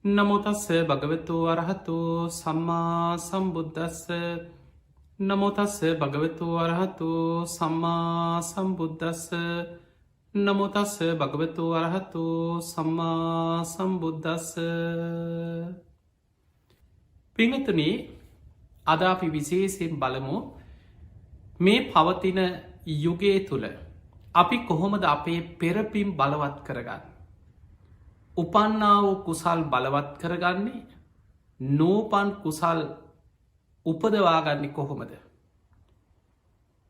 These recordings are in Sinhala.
නමුතස්ස භගවතු අරහතු සම්මා සම්බුද්ධස්ස නමුතස්ස භගවතු අරහතු සම්මා සම්බුද්ධස්ස නමුතස්ස භගවතු අරහතු සම්මා සම්බුද්ධස්ස. පිංහතුනි, අද අපි විශේෂයෙන් බලමු මේ පවතින යුගයේ තුළ අපි කොහොමද අපේ පෙරපිම් බලවත් කරගන්න. උපන්නා වූ කුසල් බලවත් කරගන්නේ, නූපන් කුසල් උපදවාගන්නේ කොහොමද.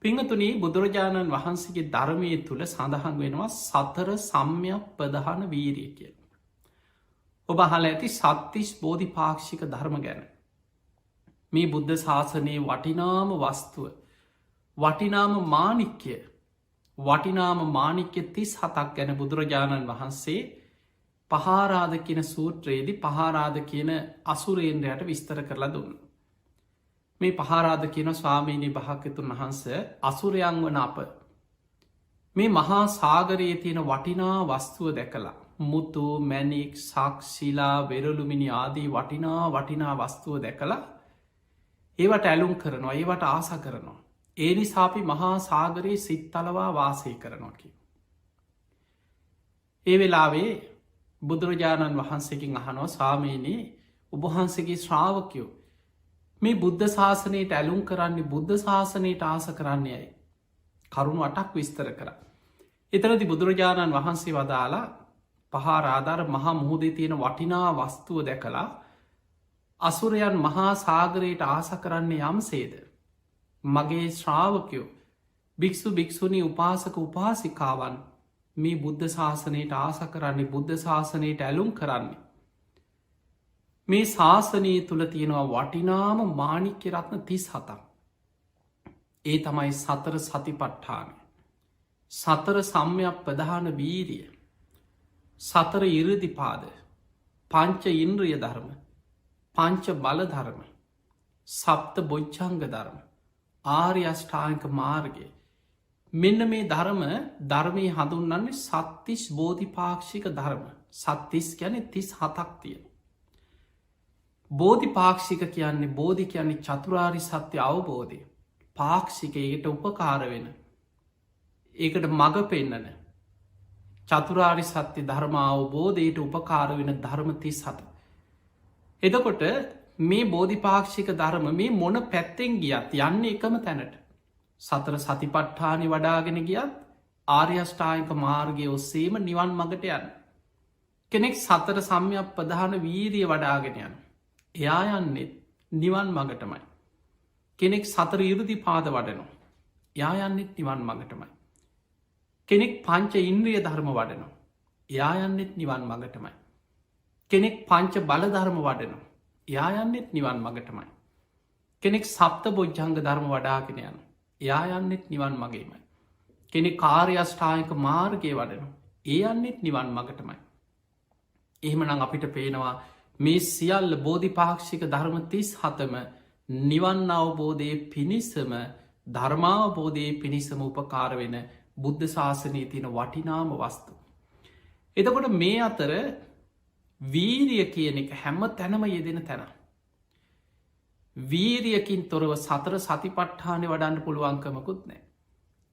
පිංහතුනි, බුදුරජාණන් වහන්සේගේ ධර්මය තුළ සඳහන් වෙනවා සතර සම්‍යක් ප්‍රධාන වීරිය කිය. ඔබ හල ඇති සත්තිස් බෝධි පාක්ෂික ධර්ම ගැන. මේ බුද්ධ ශාසනයේ වටිනාම වස්තුව, වටිනාම මානික්‍ය, වටිනාම මානික්‍ය 37ක් ගැන බුදුරජාණන් වහන්සේ පහාරාධ කියන සූත්‍රයේදී පහාරාධ කියන අසුරේන්ද්‍රයට විස්තර කරලා දුන්න. මේ පහාරාධ කියන ස්වාමීනී භාග්‍යවතුන් වහන්ස අසුරයන් වන අප මේ මහා සාගරයේ තියෙන වටිනා වස්තුව දැකලා මුතු, මැණික්, සක්ශිලා, වෙරළුමිනි ආදී වටිනා වස්තුව දැකලා ඒවට ඇලුම් කරනවා, ඒවට ආස කරනවා. ඒ නිසා අපි මහා සාගරයේ සිත්තලවා වාසය කරනවා කිය. ඒ වෙලාවේ බුදුරජාණන් වහන්සේකින් අහනෝ ස්වාමීනී, ඔබහන්සේගේ ශ්‍රාවකයෝ මේ බුද්ධ ශාසනයට ඇලුම් කරන්නේ බුද්ධ ශාසනයට ආස කරන්නේ ඇයි? කරුණු 8ක් විස්තර කර. එතනති බුදුරජාණන් වහන්සේ වදාලා පහාරාධාර මහා මුහුදේ තියෙන වටිනා වස්තුව දැකලා අසුරයන් මහා සාගරයට ආස කරන්නේ යම්සේද මගේ ශ්‍රාවකයෝ භික්ෂු භික්ෂුණී උපාසක උපාසිකාවන් මේ බුද්ධ ශාසනයට ආස කරන්නේ බුද්ධ ශාසනයට ඇලුම් කරන්නේ මේ ශාසනයේ තුළ තියෙනවා වටිනාම මානික්‍ය රත්න 37ක්. ඒ තමයි සතර සතිපට්ඨානය, සතර සම්‍යක් ප්‍රධාන වීරිය, සතර ඉරිදිපාද, පංච ඉන්ද්‍රිය ධර්ම, පංච බල ධර්ම, සප්ත බොජ්ජංග ධර්ම, ආර්ය අෂ්ටාංගික මාර්ගය. මෙන්න මේ ධර්මය හඳුන්වන්නේ සත්තිස් බෝධිපාක්ෂික ධර්ම. සත්තිස් කියන්නේ 37ක් තියෙන. බෝධිපාක්ෂික කියන්නේ, බෝධි කියන්නේ චතුරාර්ය සත්‍ය අවබෝධය. පාක්ෂිකයට උපකාර වෙන, ඒකට මඟ පෙන්නන චතුරාර්ය සත්‍ය ධර්ම අවබෝධයට උපකාර වෙන ධර්ම 37. එතකොට මේ බෝධිපාක්ෂික ධර්ම මේ මොන පැත්තෙන් ගියත් යන්නේ එකම තැනට. සතර සතිපට්ඨානය වඩාගෙන ගියත් ආර්ය අෂ්ටාංගික මාර්ගය ඔස්සේම නිවන් මඟට යන්න. කෙනෙක් සතර සම්‍යක් ප්‍රධාන වීරිය වඩාගෙන යන, එයා යන්නේ නිවන් මඟටමයි. කෙනෙක් සතර ඉරිදිපාද වඩනවා, එයා යන්නෙත් නිවන් මඟටමයි. කෙනෙක් පංච ඉන්ද්‍රිය ධර්ම වඩනවා, එයා යන්නෙත් නිවන් මඟටමයි. කෙනෙක් පංච බල ධර්ම වඩනවා, එයා යන්නෙත් නිවන් මඟටමයි. කෙනෙක් සප්ත බොජ්ජංග ධර්ම වඩාගෙන යන, එයා යන්නෙත් නිවන් මගේමයි. කෙනෙක් ආර්ය අෂ්ටාංගික මාර්ගය වඩනවා, ඒ යන්නෙත් නිවන් මඟටමයි. එහෙමනම් අපිට පේනවා මේ සියල්ල බෝධිපාක්ෂික ධර්ම 37ම නිවන් අවබෝධයේ පිණිසම, ධර්මාවබෝධයේ පිණිසම උපකාර වෙන බුද්ධ ශාසනයේ තියෙන වටිනාම වස්තු. එතකොට මේ අතර වීරිය කියන එක හැම තැනම යෙදෙන තැන. වීරියකින් තොරව සතර සතිපට්ඨානය වඩන්න පුළුවන්කමකුත් නෑ.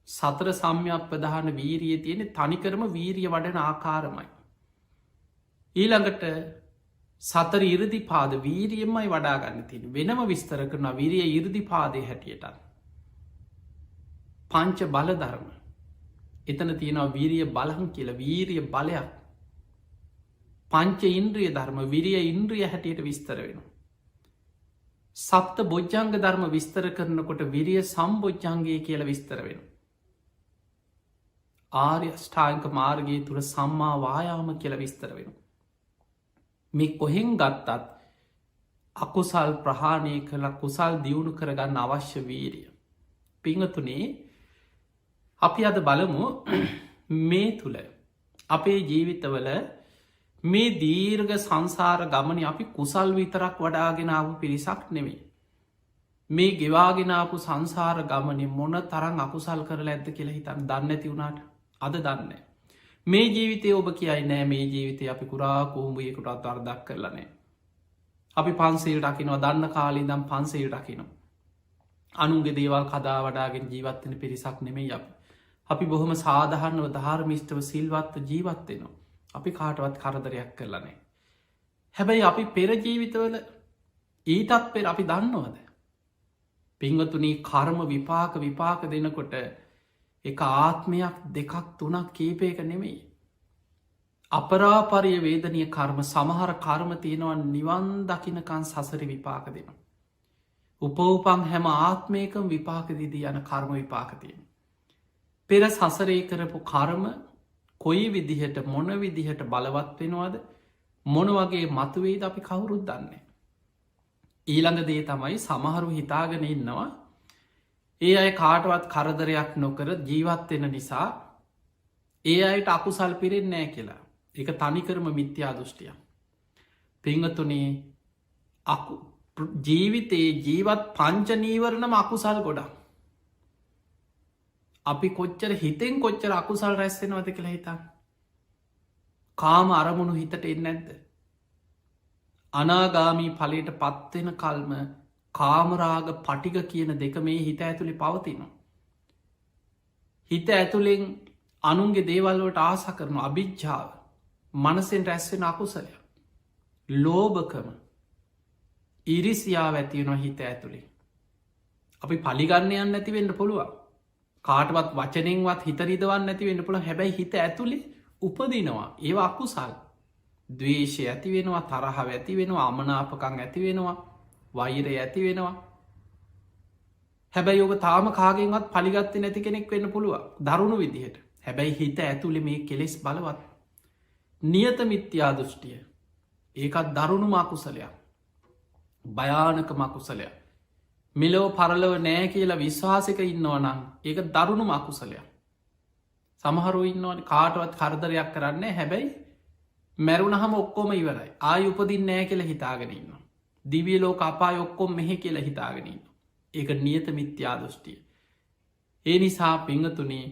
සතර සම්‍යක් ප්‍රධාන වීරිය තියෙන තනිකරම වීරිය වඩන ආකාරමයි. ඊළඟට සතර ඉරිදිපාද වීරියමයි වඩාගන්න තියෙන. වෙනම විස්තර කරන විරිය ඉරිදිපාදය හැටියටත්. පංච බල ධර්ම. එතන තියෙනවා වීරිය බලහන් කියලා, වීරිය බලයක්. පංච ඉන්ද්‍රිය ධර්ම විරිය ඉන්ද්‍රිය හැටියට විස්තර වෙනවා. සප්ත බොජ්ජංග ධර්ම විස්තර කරනකොට විරිය සම්බොජ්ජංගය කියලා විස්තර වෙනවා. ආර්ය අෂ්ටාංගික මාර්ගයේ තුල සම්මා වායාම කියලා විස්තර වෙනවා. මේ කොහෙන් ගත්තත් අකුසල් ප්‍රහාණය කළ කුසල් දියුණු කරගන්න අවශ්‍ය වීරිය. පිංහතුනේ, අපි අද බලමු මේ තුළ අපේ ජීවිතවල මේ දීර්ඝ සංසාර ගමන අපි කුසල් විතරක් වඩාගෙනාව පිරිසක් නෙමේ. මේ ගෙවාගෙනාපු සංසාර ගමන මොන තරං අකුසල් කරලා ඇත්ද කියලා හිතන් දන්න ඇති වුණට අද දන්න. මේ ජීවිතය ඔබ කියයි නෑ මේ ජීවිතය අපි කුරා කෝම්ඹියකුටත් අර්දක් කරලනේ. අපි පන්සේල් රකිනවා දන්න කාලී දම් පන්සේල් රකිනවා. අනුන්ගේ දේවල් කදා වඩාගෙන ජීවත්වන පිරිසක් නෙමෙයි අපි බොහොම සාධහන්නව ධාර්මිෂ්ටව සිල්වත්ව ජීවත්වෙනවා. අපි කාටවත් කරදරයක් කරලනේ. හැබැයි අපි පෙර ජීවිතවල ඊටත් පෙර අපි දන්නවද. පිංවතුනී කර්ම විපාක දෙනකොට එක ආත්මයක් දෙකක් තුනක් කීපයක නෙමෙයි. අපරාපරිය වේදනය කර්ම සමහර කර්ම තියෙනවන් නිවන් දකිනකන් සසර විපාක දෙනවා. උපවපන් හැම ආත්මයකම් විපාකදිදී යන කර්ම විපාකතියෙන්. පෙර සසරේ කරපු කර්ම කොයි විදිහට මොන විදිහට බලවත් වෙනවාද මොන වගේ මතුවේද අපි කවුරුත් දන්නේ. ඊළඟ දේ තමයි සමහරු හිතාගෙන ඉන්නවා ඒ අය කාටවත් කරදරයක් නොකර ජීවත්වෙන නිසා ඒ අයට අකුසල් පිරෙන් නෑ කියලා එක තනිකරම මිත්‍යා දෘෂ්ටිය. පිංහතුනේ ජීවිතයේ ජීවත් පංචනීවරණම අකුසල් ගොඩක්. අපි කොච්චර හිතෙන් කොච්චර අකුසල් රැස්සෙනවද කියලා හිතා. කාම අරමුණු හිතට එන්න ඇද්ද. අනාගාමී පලට පත්වෙන කල්ම කාමරාග පටික කියන දෙක මේ හිත ඇතුළි පවතිනවා. හිත ඇතුළෙන් අනුන්ගේ දේවල්වට ආස කරන අභිච්ඡාව මනසෙන් රැස්වෙන අකුසලය. ලෝභකම ඉරිසියාව ඇතිවෙනවා හිත ඇතුළේ. අපි පලිගන්නයන්න ඇතිවෙන්න පුළුවන්. කාටවත් වචනෙන්වත් හිතරිදවන්න ඇතිවෙන්න පුළ හැබැයි හිත ඇතුළේ උපදිනවා ඒ අකුසල්. දවේශය ඇති වෙනවා තරහව ඇති වෙනවා අමනාපකං ඇති වෙනවා වෛරය ඇති වෙනවා. හැබැයි ඔබ තාම කාගෙන්වත් පලිගත්ත නැති කෙනෙක් වෙන්න පුළුව දරුණු විදිහට. හැබැයි හිත ඇතුළෙ මේ කෙලෙස් බලවත්. නියත මිත්‍යා දෘෂ්ටිය ඒකත් දරුණු මකුසලයක්. භයානක මකුසලයක්. මෙලෝ පරලව නෑ කියලා විශ්වාසක ඉන්නවනම් ඒක දරුණු මකුසලයක්. සමහරු ඉන්නවන කාටවත් කරදරයක් කරන්න හැබැයි මැරුණහම ඔක්කොම ඉවරයි ආය උපදින් නෑ කියල හිතාගෙනන්න. දිවිය ලෝක අපා ඔක්කොම් මෙහෙ කියලා හිතාගෙනන්න. ඒක නියත මිත්‍යා දෘෂ්ටිය. ඒ නිසා පිංහතුනේ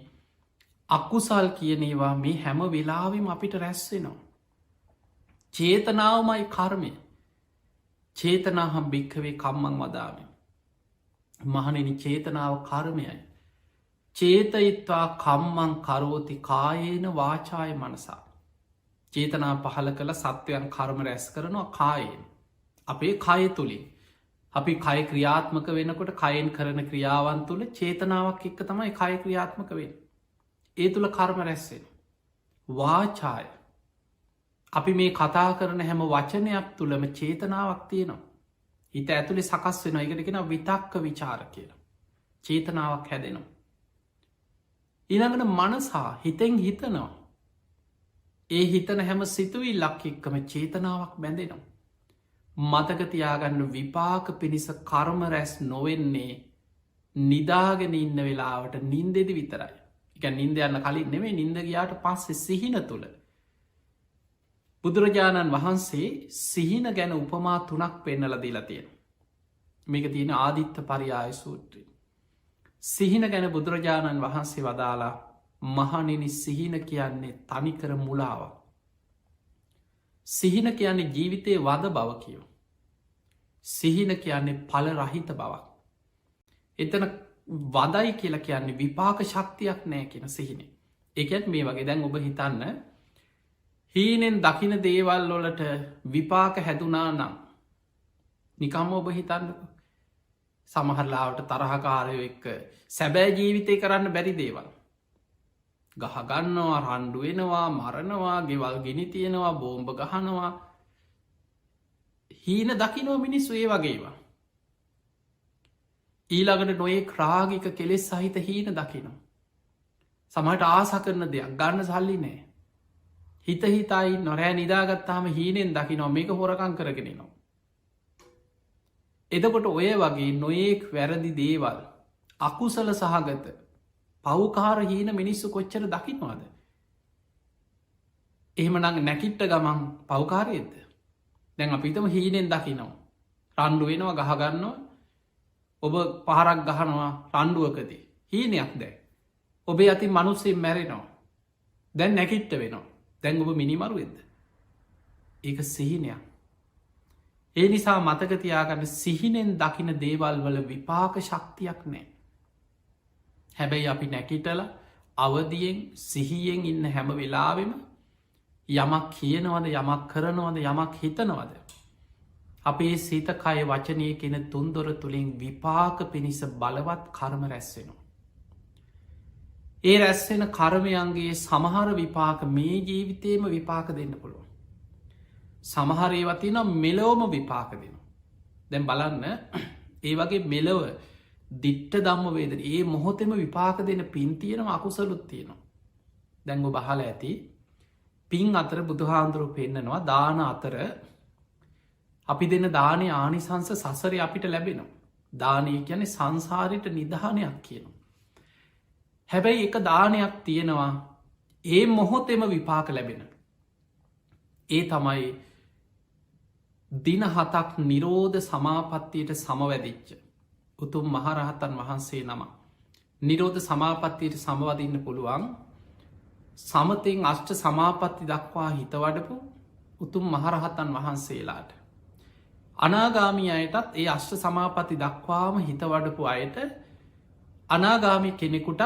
අකුසල් කියනේවා මේ හැම වෙලාවිම අපිට රැස්වෙනවා. චේතනාවමයි කර්මය චේතනාහම් භික්කවේ කම්මං වදාමි. මහනෙනි චේතනාව කර්මයයි. චේතයිත්වා කම්මං කරෝති කායේන වාචාය මනසා. චේතනා පහල කළ සත්වයන් කර්ම රැස් කරනවා කායෙන්. අපේ කය තුළින්. අපි කය ක්‍රියාත්මක වෙනකොට කයෙන් කරන ක්‍රියාවන් තුළ චේතනාවක් එක්ක තමයි කය ක්‍රියාත්මක වෙන්. ඒ තුළ කර්ම රැස්සෙන. වාචාය. අපි මේ කතා කරන හැම වචනයක් තුළම චේතනාවක් තියෙනවා. හිත ඇතුළි සකස් වෙන එකටකෙන විතක්ක විචාර කියලා. චේතනාවක් හැදෙනවා. ඊළඟට මනසා හිතෙන් හිතනවා. ඒ හිතන හැම සිතුවී ලක්කික්කම චේතනාවක් බැඳෙනවා. මතකතියාගන්න විපාක පිණිස කර්ම රැස් නොවෙන්නේ නිදාගෙන ඉන්න වෙලාවට නින්දෙදි විතරයි. එක නින්ද යන්න කලින් නෙමේ නින්දගයාට පස්සෙ සිහින තුළ. බුදුරජාණන් වහන්සේ සිහින ගැන උපමා තුනක් පෙන්නල දීලා තියෙන. මේක තියෙන ආදිත්ත පරියාය සූත්‍රී. සිහින ගැන බුදුරජාණන් වහන්සේ වදාලා මහනිනි සිහින කියන්නේ තනිකර මුලාව. සිහින කියන්නේ ජීවිතයේ වද බව කියෝ. සිහින කියන්නේ පල රහිත බවක්. එතන වදයි කියලා කියන්නේ විපාක ශක්තියක් නෑ කියෙන සිහින. එකත් මේ වගේ දැන් ඔබ හිතන්න හීනෙන් දකින දේවල් වලට විපාක හැදුනා නම් නිකම්ම ඔබ හිතන්න සමහරලාවට තරහකාරයෝ එක්ක සැබෑ ජීවිතය කරන්න බැරි දේවල්. ගහගන්නවා රණ්ඩු වෙනවා මරණවා ගෙවල් ගෙන තියෙනවා බෝම්භ ගහනවා හීන දකිනෝ මිනිස්සු ඒ වගේවා. ඊළඟට නොයේ ක්‍රාගික කෙලෙස් සහිත හීන දකිනවා. සමට ආස කරන දෙයක් ගන්න සල්ලි නෑ. හිත හිතයි නොරෑ නිදාගත්තාම හීනෙන් දකිනවා මේක හොරකං කරගෙනනවා. එදකොට ඔය වගේ නොයෙක් වැරදි දේවල් අකුසල සහගත පව්කාර හීන මිනිස්සු කොච්චර දකින්නවාද. එහෙමනං නැකිට්ට ගමන් පව්කාරයද. දැන් අපිතම හීනෙන් දකිනවා. රණ්ඩු වෙනවා ගහගන්නවා ඔබ පහරක් ගහනවා රණ්ඩුවකදී හීනයක් දැ. ඔබේ අති මනුස්සේ මැරෙනවා. දැන් නැකිට්ට වෙනවා. දැන් ඔබ මිනිමරු වෙද්ද. ඒක සිහිනයක්. ඒ නිසා මතකතියාගන්න සිහිනෙන් දකින දේවල් වල විපාක ශක්තියක් නෑ. හැබැයි අපි නැකිටල අවදියෙන් සිහියෙන් ඉන්න හැම වෙලාවෙම යමක් කියනවද යමක් කරනවද යමක් හිතනවද. අපේ සිත කය වචනය කෙන තුන්දොර තුළින් විපාක පිණිස බලවත් කර්ම රැස්වෙනවා. ඒ රැස්වෙන කර්මයන්ගේ සමහර විපාක මේ ජීවිතයම විපාක දෙන්න පුළුවන්. සමහරේ වතින මෙලෝම විපාක දෙනවා. දැන් බලන්න ඒ වගේ මෙලව දිට්ට දම්ම වේද ඒ මොහොතෙම විපාක දෙන පින් තියෙනවා අකුසලුත් තියෙනවා. දැංගු බහල ඇති පින් අතර බුදුහාන්දුරු පෙන්න්නනවා දාන අතර අපි දෙන්න දානය ආනිසංස සසරය අපිට ලැබෙනවා. දානය ගැන සංසාරිට නිධානයක් කියනවා. හැබැයි එක දානයක් තියෙනවා ඒ මොහොතෙම විපාක ලැබෙන. ඒ තමයි දින 7ක් නිරෝධ සමාපත්තියට සමවැදිච්ච උතුම් මහරහතන් වහන්සේ නම නිරෝධ සමාපත්තියට සමවදින්න පුළුවන් සමතෙන් අෂ්ට සමාපත්ති දක්වා හිතවඩපු උතුම් මහරහතන් වහන්සේලාට අනාගාමී අයටත් ඒ අෂ්ට සමාපත්ති දක්වාම හිතවඩපු අයට අනාගාමි කෙනෙකුටත්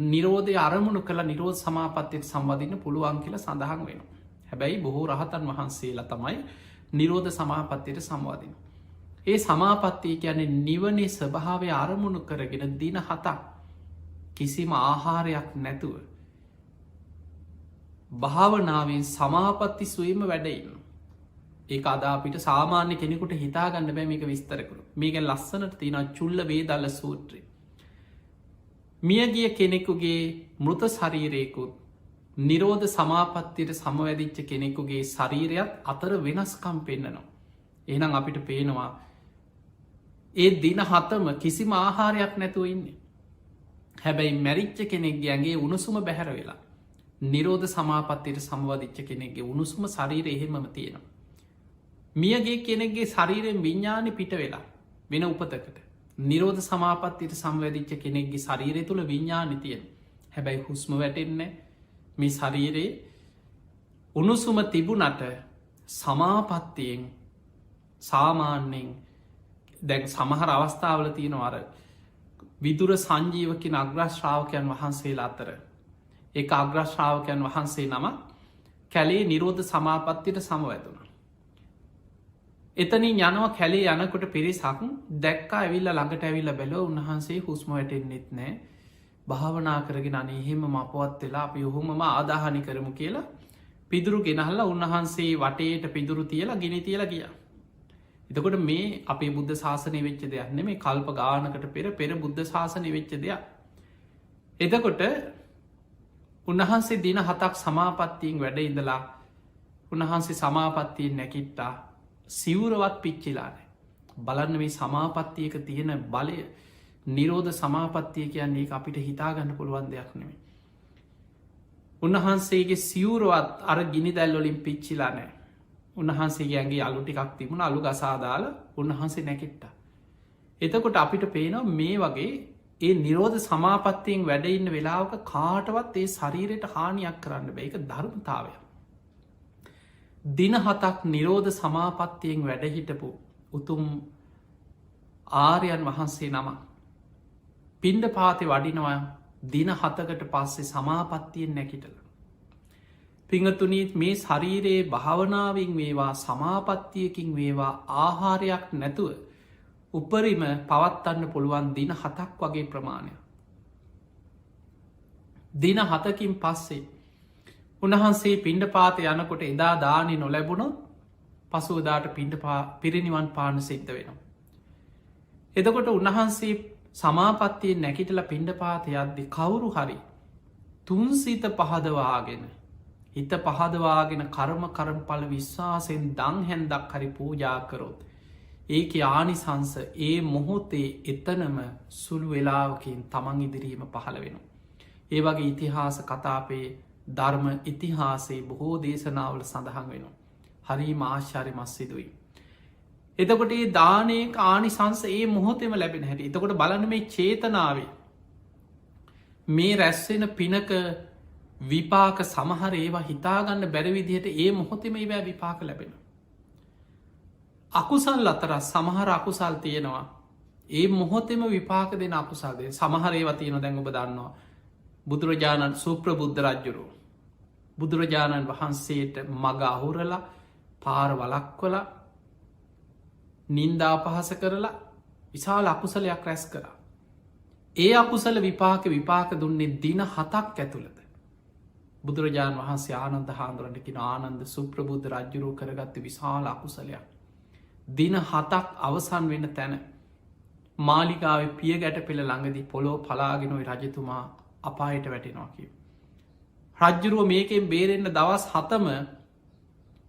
නිරෝධය අරමුණු කළ නිරෝධ සමාපත්තියට සම්වදින්න පුළුවන් කියල සඳහන් වෙන. හැබැයි බොහෝ රහතන් වහන්සේලා තමයි නිරෝධ සමාපත්තියට සම්වාදින. ඒ සමාපත්තිය කියන්නේ නිවනේ ස්වභාවය අරමුණු කරගෙන දින 7ක් කිසිම ආහාරයක් නැතුව භාවනාවෙන් සමාපත්ති සුවීම වැඩඉන්න. ඒ අදා අපිට සාමාන්‍ය කෙනෙකුට හිතාගන්න බෑ මේක විස්තරකරු මේක ලස්සනට තියෙන චුල්ල වේදල්ල සූත්‍රය. මියගිය කෙනෙකුගේ මෘත ශරීරයකුත් නිරෝධ සමාපත්තියට සමවැදිච්ච කෙනෙකුගේ ශරීරයක් අතර වෙනස්කම් පෙන්න්නනවා. එහෙනම් අපිට පේනවා ඒ දින 7ම කිසිම ආහාරයක් නැතුව ඉන්නේ. හැබැයි මැරිච්ච කෙනෙක්ගේ ඇගේ උණුසුම බැහැර වෙලා නිරෝධ සමාපත්තියට සමවදිච්ච කෙනෙක්ගේ උණුසුම ශරීර එහෙමම තියෙනවා. මියගේ කෙනෙක්ගේ ශරීරයෙන් විඤ්ඥානි පිට වෙලා වෙන උපතකට නිරෝධ සමාපත්තියට සම්වැදිච්ච කෙනෙක්ගේ ශරීරය තුළ විඤ්ඥානි තියෙන. හැබැයි හුස්ම වැටෙන්නේ මේ ශරීරයේ උණුසුම තිබුණට සමාපත්තියෙන් සාමාන්‍යෙන් දැන් සමහර අවස්ථාවල තියෙනවර විදුර සංජීවකින් අග්‍රශ්‍රාවකයන් වහන්සේලා අතර ඒ අග්‍රශ්‍රාවකයන් වහන්සේ නම කැලේ නිරෝධ සමාපත්තියට සමවැදුණ. එතනින් යනවා කැලේ යනකොට පිරිසක් දැක්කා ඇවිල්ල ළඟට ඇවිල්ල බැලෝ උන්වහන්සේ හුස්ම වැටෙන්න්නෙත් නෑ භාවනා කරගෙන අනහෙම මපවත් වෙලා අපි ඔහුමම ආදාහනි කරමු කියලා පිදුරු ගෙනහල්ල උන්වහන්සේ වටේට පිදුරු තියලා ගිනි තියලා ගිය. එතකොට මේ අපේ බුද්ධ ශාසනය වෙච්ච දෙයක් නෙමේ කල්ප ගානකට පෙර බුද්ධ ශාසනය වෙච්ච දෙයක්. එතකොට උන්වහන්සේ දින 7ක් සමාපත්තියෙන් වැඩ ඉඳලා උන්වහන්සේ සමාපත්තියෙන් නැකිට්ටා සිවුරවත් පිච්චිලානෑ. බලන්න මේ සමාපත්තියක තියෙන බලය නිරෝධ සමාපත්තිය කියන්නේ අපිට හිතාගන්න පුළුවන් දෙයක් නෙමේ. උන්වහන්සේගේ සිවුරුවත් අර ගිනි දැල්වලින් පිච්චිලා නෑ. උන්වහන්සේගේ ඇගේ අලු ටිකක් තිබුණ අලු ගසාදාල උන්වහන්සේ නැකිට්ට. එතකොට අපිට පේනවා මේ වගේ ඒ නිරෝධ සමාපත්තියෙන් වැඩඉන්න වෙලාවක කාටවත් ඒ ශරීරයට හානියක් කරන්න බෑ එක ධර්මතාවය. දින 7ක් නිරෝධ සමාපත්තියෙන් වැඩහිටපු උතුම් ආර්යන් වහන්සේ නම පිණ්ඩ පාති වඩිනවා දින 7කට පස්සේ සමාපත්තියෙන් නැකිටල. පිංහතුනීත් මේ ශරීරයේ භාවනාවෙන් වේවා සමාපත්තියකින් වේවා ආහාරයක් නැතුව උපරිම පවත්වන්න පුළුවන් දින 7ක් වගේ ප්‍රමාණය. දින 7කින් පස්සේ උන්වහන්සේ පිණ්ඩ පාත යනකොට එදා දානි නොලැබුණොත් පසුවදාට පිරිනිවන් පාන සිද්ධ වෙනවා. එතකොට උන්වහන්සේ සමාපත්තියෙන් නැකිටල පිණ්ඩ පාත යද්දි කවුරු හරි තුන්සිත පහදවාගෙන හිත පහදවාගෙන කරමපල විශ්වාසයෙන් දං හැන්දක් හරි පූජාකරොත් ඒක ආනිසංස ඒ මොහොතේ එතනම සුළු වෙලාවකින් තමන් ඉදිරීම පහළ වෙන. ඒ වගේ ඉතිහාස කතාපේ ධර්ම ඉතිහාසේ බොහෝ දේශනාවල සඳහන් වෙනවා. හරි මාශ්චරි මස්සිදුවයි. එතකොට ඒ දානයක ආනිසංස ඒ මොහොතෙම ලැබෙන හැට එතකොට බලන මේ චේතනාවේ මේ රැස්වෙන පිනක විපාක සමහර ඒවා හිතාගන්න බැරිවිදිහට ඒ මොහොතෙම ඒවැ විපාක ලැබෙන. අකුසල් අතර සමහර අකුසල් තියෙනවා ඒ මොහොතෙම විපාක දෙන අකුසල්දේ සමහරේ වතියන දැන් ඔබ දන්නවා. බුදුරජාණන් සුප්‍රබුද්ධ රජ්ජුරු බුදුරජාණන් වහන්සේට මග අහුරලා පාර වලක්වල නින්දා පහස කරලා විශාල අකුසලයක් රැස් කර. ඒ අකුසල විපාක දුන්නේ දින 7ක් ඇතුළත. බුදුරජාණන් වහන්සේ ආනන්ද හාන්දුරන්ටකින ආනන්ද සුප්‍රබුද්ධ රජ්ජුරෝ කරගත්ත විශාල අකුසලයක්. දින 7ක් අවසන් වෙන තැන මාලිකාවේ පිය ගැට පෙළ ළඟදී පොලෝ පලාගෙනොයි රජතුමා අපායට වැටෙනවා කිය. රජ්ජුරුව මේකෙන් බේරෙන්න්න දවස් 7ම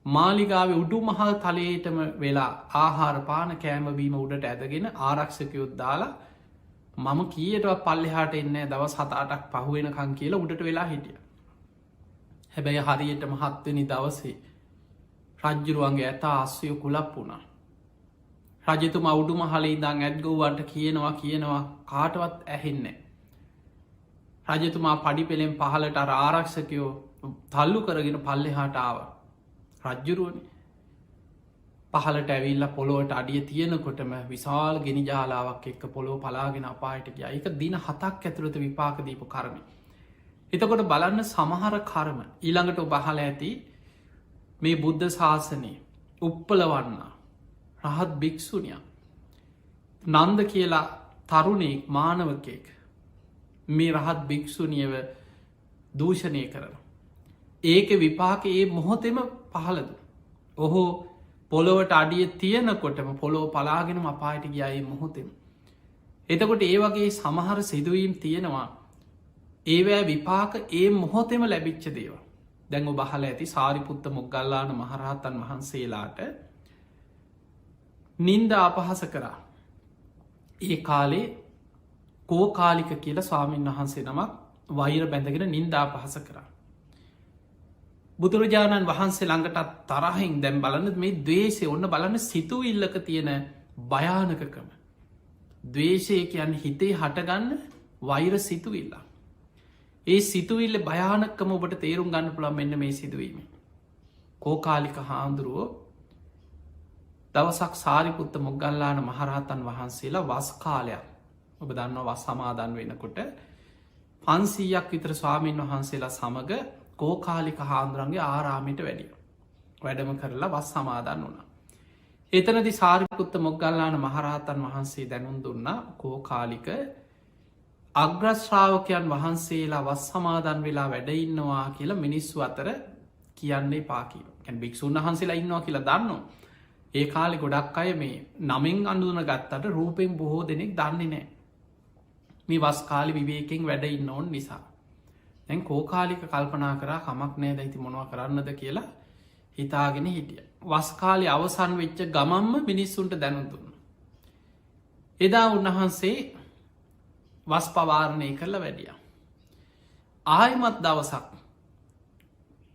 මාලිගාව උඩු මහල් තලයටම වෙලා ආහාර පාන කෑමවීම උඩට ඇදගෙන ආරක්ෂකයොත් දාලා මම කියටවත් පල්ලෙහාට එන්න දවස් 7-8ක් පහුවෙනකං කියලා උඩට වෙලා හිටිය. හැබැයි හරියට මහත්වනි දවසේ රජ්ජුරුවන්ගේ ඇතා අස්වය කුලප් වුණා. රජතුම අවුඩු මහලේ දං ඇත්ගව්වන්ට කියනවා කාටවත් ඇහෙන්නේ. රජතුමා පඩි පෙළෙන් පහලට ආරක්ෂකයෝ තල්ලු කරගෙන පල්ලෙහාට ආව. රජ්ජුරුවනි පහලට ඇවිල්ල පොළොවට අඩිය තියෙනකොටම විශාල් ගෙනි ජාලාවක් එක්ක පොළොව පලාගෙන අපායට ගිය එක දින 7ක් ඇතුළත විපාක දීපු කරමි. එතකොට බලන්න සමහර කර්ම ඊළඟට බහල ඇති මේ බුද්ධ ශාසනය උප්පලවන්න රහත් භික්‍ෂුනිය නන්ද කියලා තරුණෙක් මානවකෙක් මේ රහත් භික්‍ෂුනියව දූෂණය කරන. ඒක විපාක ඒ මොහොතෙම පහලද. ඔහු පොළොවට අඩිය තියනකොටම පොළොව පලාගෙනම අපායට ගියයි මොහොතෙම. එතකොට ඒ වගේ සමහර සිදුවීම් තියෙනවා ඒවෑ විපාක ඒ මොහොතෙම ලැබිච්ච දේවා. දැඟු බහල ඇති සාරිපුත්ත මොග්ගල්ලාන මහරහතන් වහන්සේලාට නින්ද අපහස කරා. ඒ කාලේ කෝකාලික කියල ස්වාමීන් වහන්සේ නමක් වෛර බැඳගෙන නින්දා පහස කරා. බුදුරජාණන් වහන්සේ ළඟටත් තරහින් දැම් බලන්න මේ දවේශය ඔන්න බලන්න සිතු ඉල්ලක තියෙන භයානකකම. දවේශය කියන් හිතේ හටගන්න වෛර සිතුවිල්ලා. ඒ සිතුවිල්ල භයානකම ඔබට තේරුම් ගන්න පුළන් මෙන්න මේ සිදුවීම. කෝකාලික හාමුදුරුවෝ දවසක් සාරිපුත්ත මොග්ගල්ලාන මහරහතන් වහන්සේලා වස් කාලයක් ඔබ දන්න වස් සමාදන් වෙනකොට 500ක් විතර ස්වාමීන් වහන්සේලා සමඟ කෝකාලික හාන්දුරන්ගේ ආරාමිට වැඩිය. වැඩම කරලා වස් සමාදන් වුණ. එතනදි සාරිපුත්ත මොග්ගල්ලාන මහරහතන් වහන්සේ දැනුම් දුන්න කෝකාලික අග්‍රශ්‍රාවකයන් වහන්සේලා වස් සමාදන් වෙලා වැඩඉන්නවා කියලා මිනිස්සු අතර කියන්නේ පාකිව කැන් භික්‍ෂූන් වහන්සේලා ඉන්නවා කියලා දන්නවා. ඒ කාලෙ ගොඩක් අය මේ නමින් අඳුන ගත්තට රූපෙන් බොහෝ දෙනෙක් දන්නේ නෑ. මේ වස් කාලි විවේකෙන් වැඩ ඉන්න ඕන් නිසා. දැන් කෝකාලික කල්පනා කරා කමක් නෑ දැයිති මොනව කරන්නද කියලා හිතාගෙන හිටිය. වස්කාලි අවසන් වෙච්ච ගමම්ම මිනිස්සුන්ට දැනුදුන්න. එදා උන්වහන්සේ වස් පවාරණය කරලා වැඩිය. ආයමත් දවසක්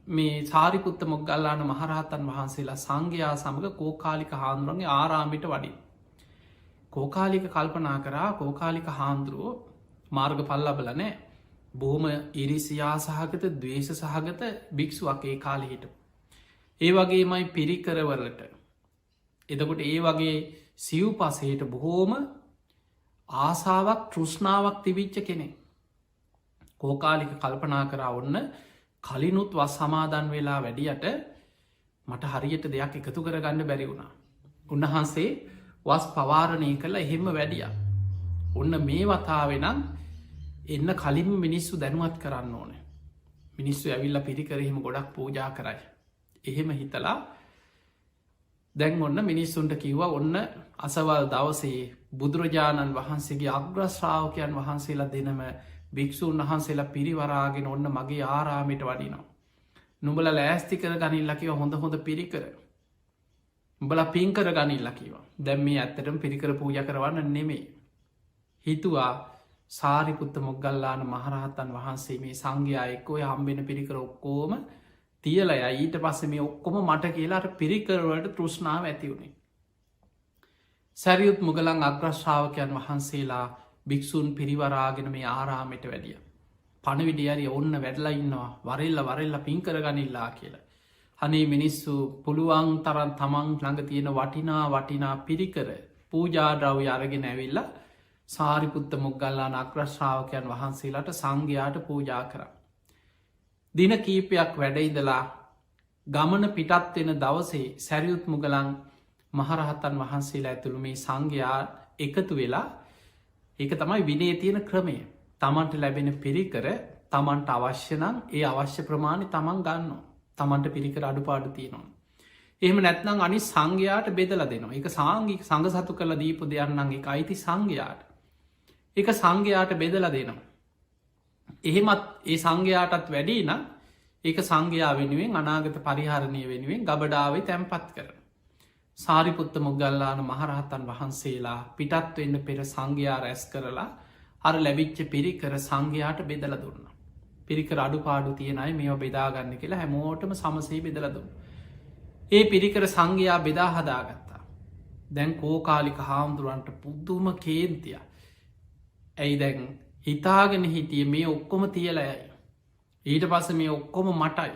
මේ සාරිපුත්ත මොග්ගල්ලාන මහරහතන් වහන්සේලා සංඝයා සමඟ කෝකාලික හාන්දුරන්ගේ ආරාමිට වඩින්. කෝකාලික කල්පනා කරා කෝකාලික හාන්දුරුවෝ මාර්ග පල්ලබලනෑ බොහොම ඉරිසියා සහගත දවේශ සහගත භික්ෂුවක් ඒ කාලෙහිට. ඒ වගේමයි පිරිකරවලට එදකොට ඒ වගේ සිව් පසයට බොහෝම ආසාාවක් තෘෂ්ණාවක් තිබිච්ච කෙනෙ. කෝකාලික කල්පනා කරා ඔන්න කලිනුත් වස් සමාදන් වෙලා වැඩියට මට හරියට දෙයක් එකතු කරගන්න බැරි වුණා. උන්වහන්සේ වස් පවාරණය කළ එහෙම වැඩිය. ඔන්න මේ වතාවෙනම් එන්න කලින් මිනිස්සු දැනුවත් කරන්න ඕන. මිනිස්සු ඇවිල්ල පිරිකරහෙම ගොඩක් පූජා කරයි. එහෙම හිතලා දැන් ඔන්න මිනිස්සුන්ට කිව්වා ඔන්න අසවල් දවසේ බුදුරජාණන් වහන්සේගේ අග්‍රශ්‍රාවකයන් වහන්සේලා දෙනම භික්‍ෂූන් වහන්සේලා පිරිවරාගෙන ඔන්න මගේ ආරාමිට වඩිනවා. නුඹල ලෑස්ති කර ගනිල්ලකිව හොඳ හොඳ පිරිකර. උඹල පින්කර ගනිල්ලකිවා දැම් මේ ඇත්තටම පිරිකර පූජ කරවන්න නෙමේ. හිතුවා සාරිපුත්ත මොග්ගල්ලාන මහරහතන් වහන්සේ මේ සංඝයා එක්කෝ හම්බෙන පිරිකර ඔක්කෝම තියලය ඊට පස්ස මේ ඔක්කොම මට කියලාට පිරිකරවලට තෘෂ්ණාව ඇතිවුණේ. සැරියුත් මුගලන් අග්‍රශ්‍රාවකයන් වහන්සේලා භික්‍ෂූන් පිරිවරාගෙන මේ ආරාමයට වැඩිය. පණවිඩියරි ඔන්න වැඩලා ඉන්නවා වරෙල්ල පින් කරගනිල්ලා කියලා. හනේ මිනිස්සු පුළුවන් තරන් තමන් ළඟ තියෙන වටිනා පිරිකර පූජාද්‍රව්‍ය අරගෙන ඇවිල්ලා සාරිපුත්ත මොග්ගල්ලාන අග්‍රශ්‍රාවකයන් වහන්සේලාට සංඝයාට පූජා කර. දින කීපයක් වැඩයිදලා ගමන පිටත් වෙන දවසේ සැරියුත් මුගලන් මහරහතන් වහන්සේලා ඇතුළු මේ සංඝයා එකතු වෙලා ඒක තමයි විනේ තියෙන ක්‍රමය. තමන්ට ලැබෙන පිරිකර තමන්ට අවශ්‍ය නම් ඒ අවශ්‍ය ප්‍රමාණය තමන් ගන්නවා. තමන්ට පිරිකර අඩුපාඩු තියෙනවා. එහෙම නැත්නම් අනි සංඝයාට බෙදලා දෙනවා. එක සංඝික සංඝ සතු කළ දීපු දෙයන්නම් එක අයිති සංඝයාට. එක සංඝයාට බෙදලා දෙනවා. එහෙමත් ඒ සංඝයාටත් වැඩි නම් ඒක සංඝයා වෙනුවෙන් අනාගත පරිහරණය වෙනුවෙන් ගබඩාවේ තැන්පත් කරන. සාරිපුත්ත මොග්ගල්ලාන මහරහතන් වහන්සේලා පිටත් වෙන්න පෙර සංඝයා රැස් කරලා අර ලැබිච්ච පිරිකර සංඝයාට බෙදල දුන්න. පිරිකර අඩුපාඩු තියෙනයි මෙ බෙදාගන්න කියලා හැමෝටම සමසේ බෙදල දුන්න. ඒ පිරිකර සංඝයා බෙදා හදාගත්තා. දැන් කෝකාලික හාමුදුරුවන්ට පුද්දුම කේන්තිය. ඇයි දැන් හිතාගෙන හිටිය මේ ඔක්කොම තියලයයි. ඊට පස මේ ඔක්කොම මටයි.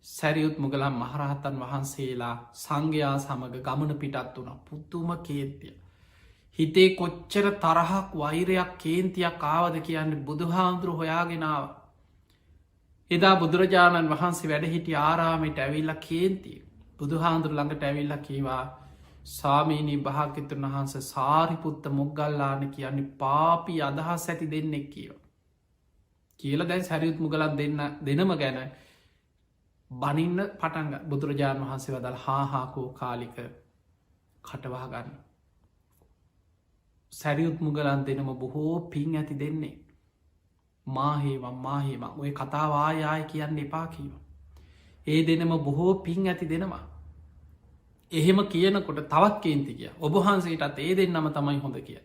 සැරියුත් මුගලන් මහරහතන් වහන්සේලා සංඝයා සමඟ ගමන පිටත් වුණ පුද්දුම කේන්තිය. හිතේ කොච්චර තරහක් වෛරයක් කේන්තියක් ආවද කියන්නේ බුදුහාමුදුරු හොයාගෙනාව. එදා බුදුරජාණන් වහන්සේ වැඩ හිටි ආරාමයට ඇවිල්ල කේන්තිය. බුදුහාමුදුර ළඟට ඇවිල්ල කීවා සාමීනී භාග්‍යතුන් වහන්ස සාරිපුත්ත මොග්ගල්ලාන කියන්නේ පාපි අදහස් ඇති දෙන්නෙක් කියව. කියල දැන් සැරියුත් මුගලන් දෙනම ගැන බනින්න පටන්ග බුදුරජාණන් වහන්සේ වදල් හාහාකෝ කාලික කටවාගන්න. සැරියුත් මුගලන් දෙනම බොහෝ පින් ඇති දෙන්නේ. මාහේම ඔය කතාවායාය කියන්න එපා කීව. ඒ දෙනම බොහෝ පින් ඇති දෙනවා. එහෙම කියනකොට තවත් කේන්ති කිය ඔබහන්සේටත් ඒ දෙන්නම තමයි හොඳ කිය.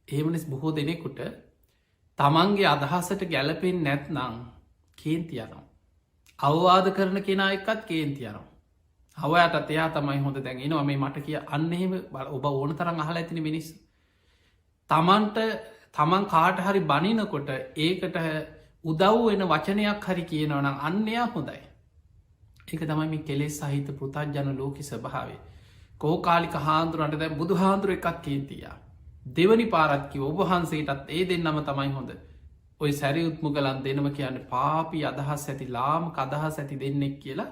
එහෙමනිස් බොහෝ දෙනෙකුට තමන්ගේ අදහසට ගැලපෙන් නැත්නං කේන්තියනම්. අවවාද කරන කෙනා එක්කත් කේන්තියනවා. හවයටත් එයා තමයි හොඳ දැන්ගෙනවා මේ මට කිය අන්නෙහෙම ඔබ ඕන තරම් අහල ඇතින මිනිස්. තමන්ට තමන් කාට හරි බනිනකොට ඒකට උදව් වෙන වචනයක් හරි කියනවනම් අන්නයා හොඳයි. ඒක තමයි මේ කෙලෙස් සහිත පෘතජ්ජන ලෝක ස්වභාවේ. කෝකාලික හාන්දුරන්ට දැ බුදු හාන්දුර එකක් කේන්තිය. දෙවනි පාරත්කි ඔබහන්සේටත් ඒ දෙන්නම තමයි හොඳ. ඔය සැරියුත් මුගලන් දෙනම කියන්න පාපි අදහස් ඇති ලාමක අදහස් ඇති දෙන්නෙක් කියලා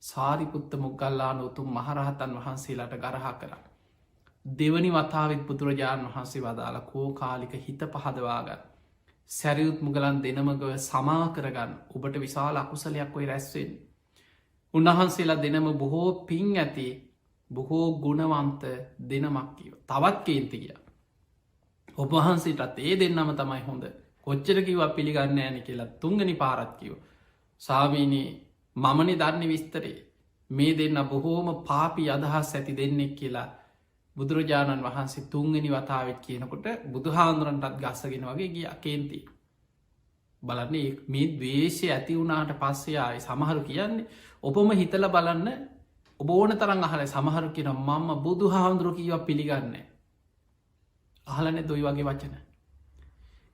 සාරිපුත්ත මොග්ගල්ලාන උතුම් මහරහතන් වහන්සේලාට ගරහා කරන්න. දෙවනි වතාවත් බුදුරජාණන් වහන්සේ වදාළ කෝකාලික හිත පහදවාගන්න. සැරියුත් මුගලන් දෙනමගව සමා කරගන්න ඔබට විශාල අකුසලයක් ඔයි රැස්වෙන්. උන්වහන්සේලා දෙනම බොහෝ පින් ඇති බොහෝ ගුණවන්ත දෙනමක් කියව. තවත් කේන්තිගිය. ඔබහන්සේටත් ඒ දෙන්නම තමයි හොඳ. කොච්චර කිව පිළිගන්න ෑන කියලා තුංගනි පාරත්කිව. සාමීනී මමනි ධර්ණ විස්තරේ මේ දෙන්න බොහෝම පාපි අදහස් ඇති දෙන්නෙක් කියලා බුදුරජාණන් වහන්සේ තුංගනි වතාවත් කියනකොට බුදුහාන්දුරන්ටත් ගස්සගෙන වගේ ගිය කේන්ති. බලන්නේ මේ දවේශය ඇති වුණාට පස්සයායි සමහරු කියන්නේ ඔබම හිතල බලන්න ඔබ ඕන තරන් අහල සමහරු කියන මම්ම බුදු හාමුදුරු කියව පිළිගන්න. අහලන දොයි වගේ වචන.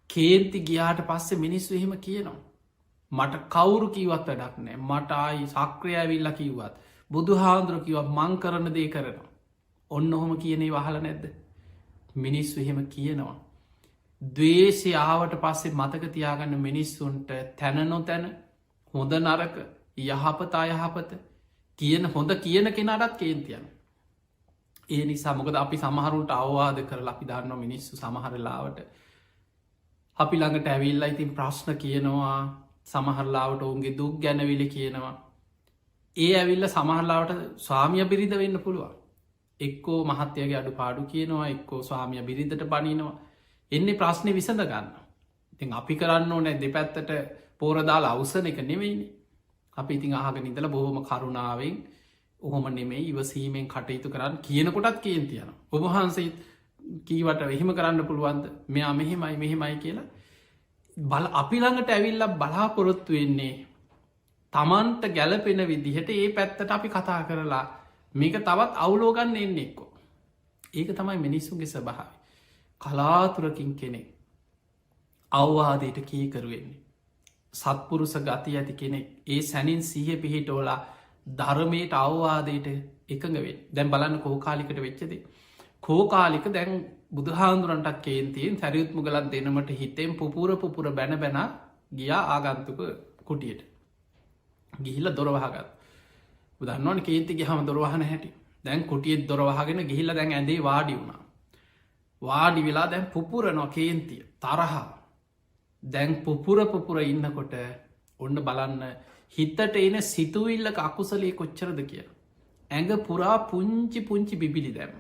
කේන්ති ගියාට පස්සේ මිනිස්සු එහෙම කියනවා. මට කවුරු කිවත් වැඩක් නෑ මට ආයි සක්‍රයඇවිල්ල කිව්වත් බුදු හාන්දුරු කිවත් මං කරන දේ කරනවා. ඔන්න ඔහොම කියනේ වහල නැද්ද. මිනිස්සු එහෙම කියනවා. දවේශය ආවට පස්සේ මතක තියාගන්න මිනිස්සුන්ට තැන නොතැන හොඳ නරක යහපත අයහපත කියන හොඳ කියන කෙනටත් කේන්තියන. ඒ නිසා මොකද අපි සමහරුන්ට අවවාද කරලා අපි දන්න මිනිස්සු සමහරලාවට අපි ළඟට ඇවිල්ලා ඉතින් ප්‍රශ්න කියනවා සමහරලාවට ඔවුන්ගේ දුක් ගැනවිලි කියනවා. ඒ ඇවිල්ල සමහරලාවට ස්වාමිය බිරිඳ වෙන්න පුළුවන්. එක්කෝ මහත්යගේ අඩු පාඩු කියනවා එක්කෝ ස්වාමිය බිරිඳට බනිනවා. එන්නේ ප්‍රශ්නය විසඳ ගන්න. ඉතින් අපි කරන්න ඕනෑ දෙපැත්තට පෝරදාලා අවසන එක නෙවෙයිනි. අපි ඉතින් අහගෙන ඉඳලා බොහොම කරුණාවෙන් ඔහොම නෙමේ ඉවසීමෙන් කටයුතු කරන්න කියනකොටත් කේන්තියන. ඔබහන්සේ කීවට එහෙම කරන්න පුළුවන්ද මෙයා මෙහෙමයි මෙහෙමයි කියලා බල අපි ළඟට ඇවිල්ල බලාපොරොත්තු වෙන්නේ තමන්ට ගැලපෙන විදිහට ඒ පැත්තට අපි කතා කරලා මේක තවත් අවුලෝගන්න එන්න එක්කෝ. ඒක තමයි මිනිස්සුන්ගේ ස්වභාවය. කලාතුරකින් කෙනෙක් අවවාදයට කීකරුවෙන්නේ. සත්පුරුස ගති ඇති කෙනෙක් ඒ සැනින් සිහ පිහිටෝලා ධර්මයට අවවාදයට එකඟවෙන්. දැන් බලන්න කෝකාලිකට වෙච්චදේ. කෝකාලික දැන් බුදුහාන්දුරන්ටත් කේන්තියෙන් සැරියුත් මුගලන් දෙනමට හිතෙන් පුපුර බැන බැන ගියා ආගන්තුක කුටියට ගිහිල්ල දොරවහගත්. බුදන්නවන කේන්තිගේ හම දොරවහන හැටි දැන් කුටියත් දොරවහගෙන ගිහිල්ල දැන් ඇඳේ වාඩි වුණා. වාඩි වෙලා දැන් පුපුර නො කේන්තිය තරහා දැන් පුපුර ඉන්නකොට ඔන්න බලන්න හිතට එන සිතුවිල්ලක අකුසලේ කොච්චරද කිය. ඇඟ පුරා පුංචි බිබිලි දැම්ම.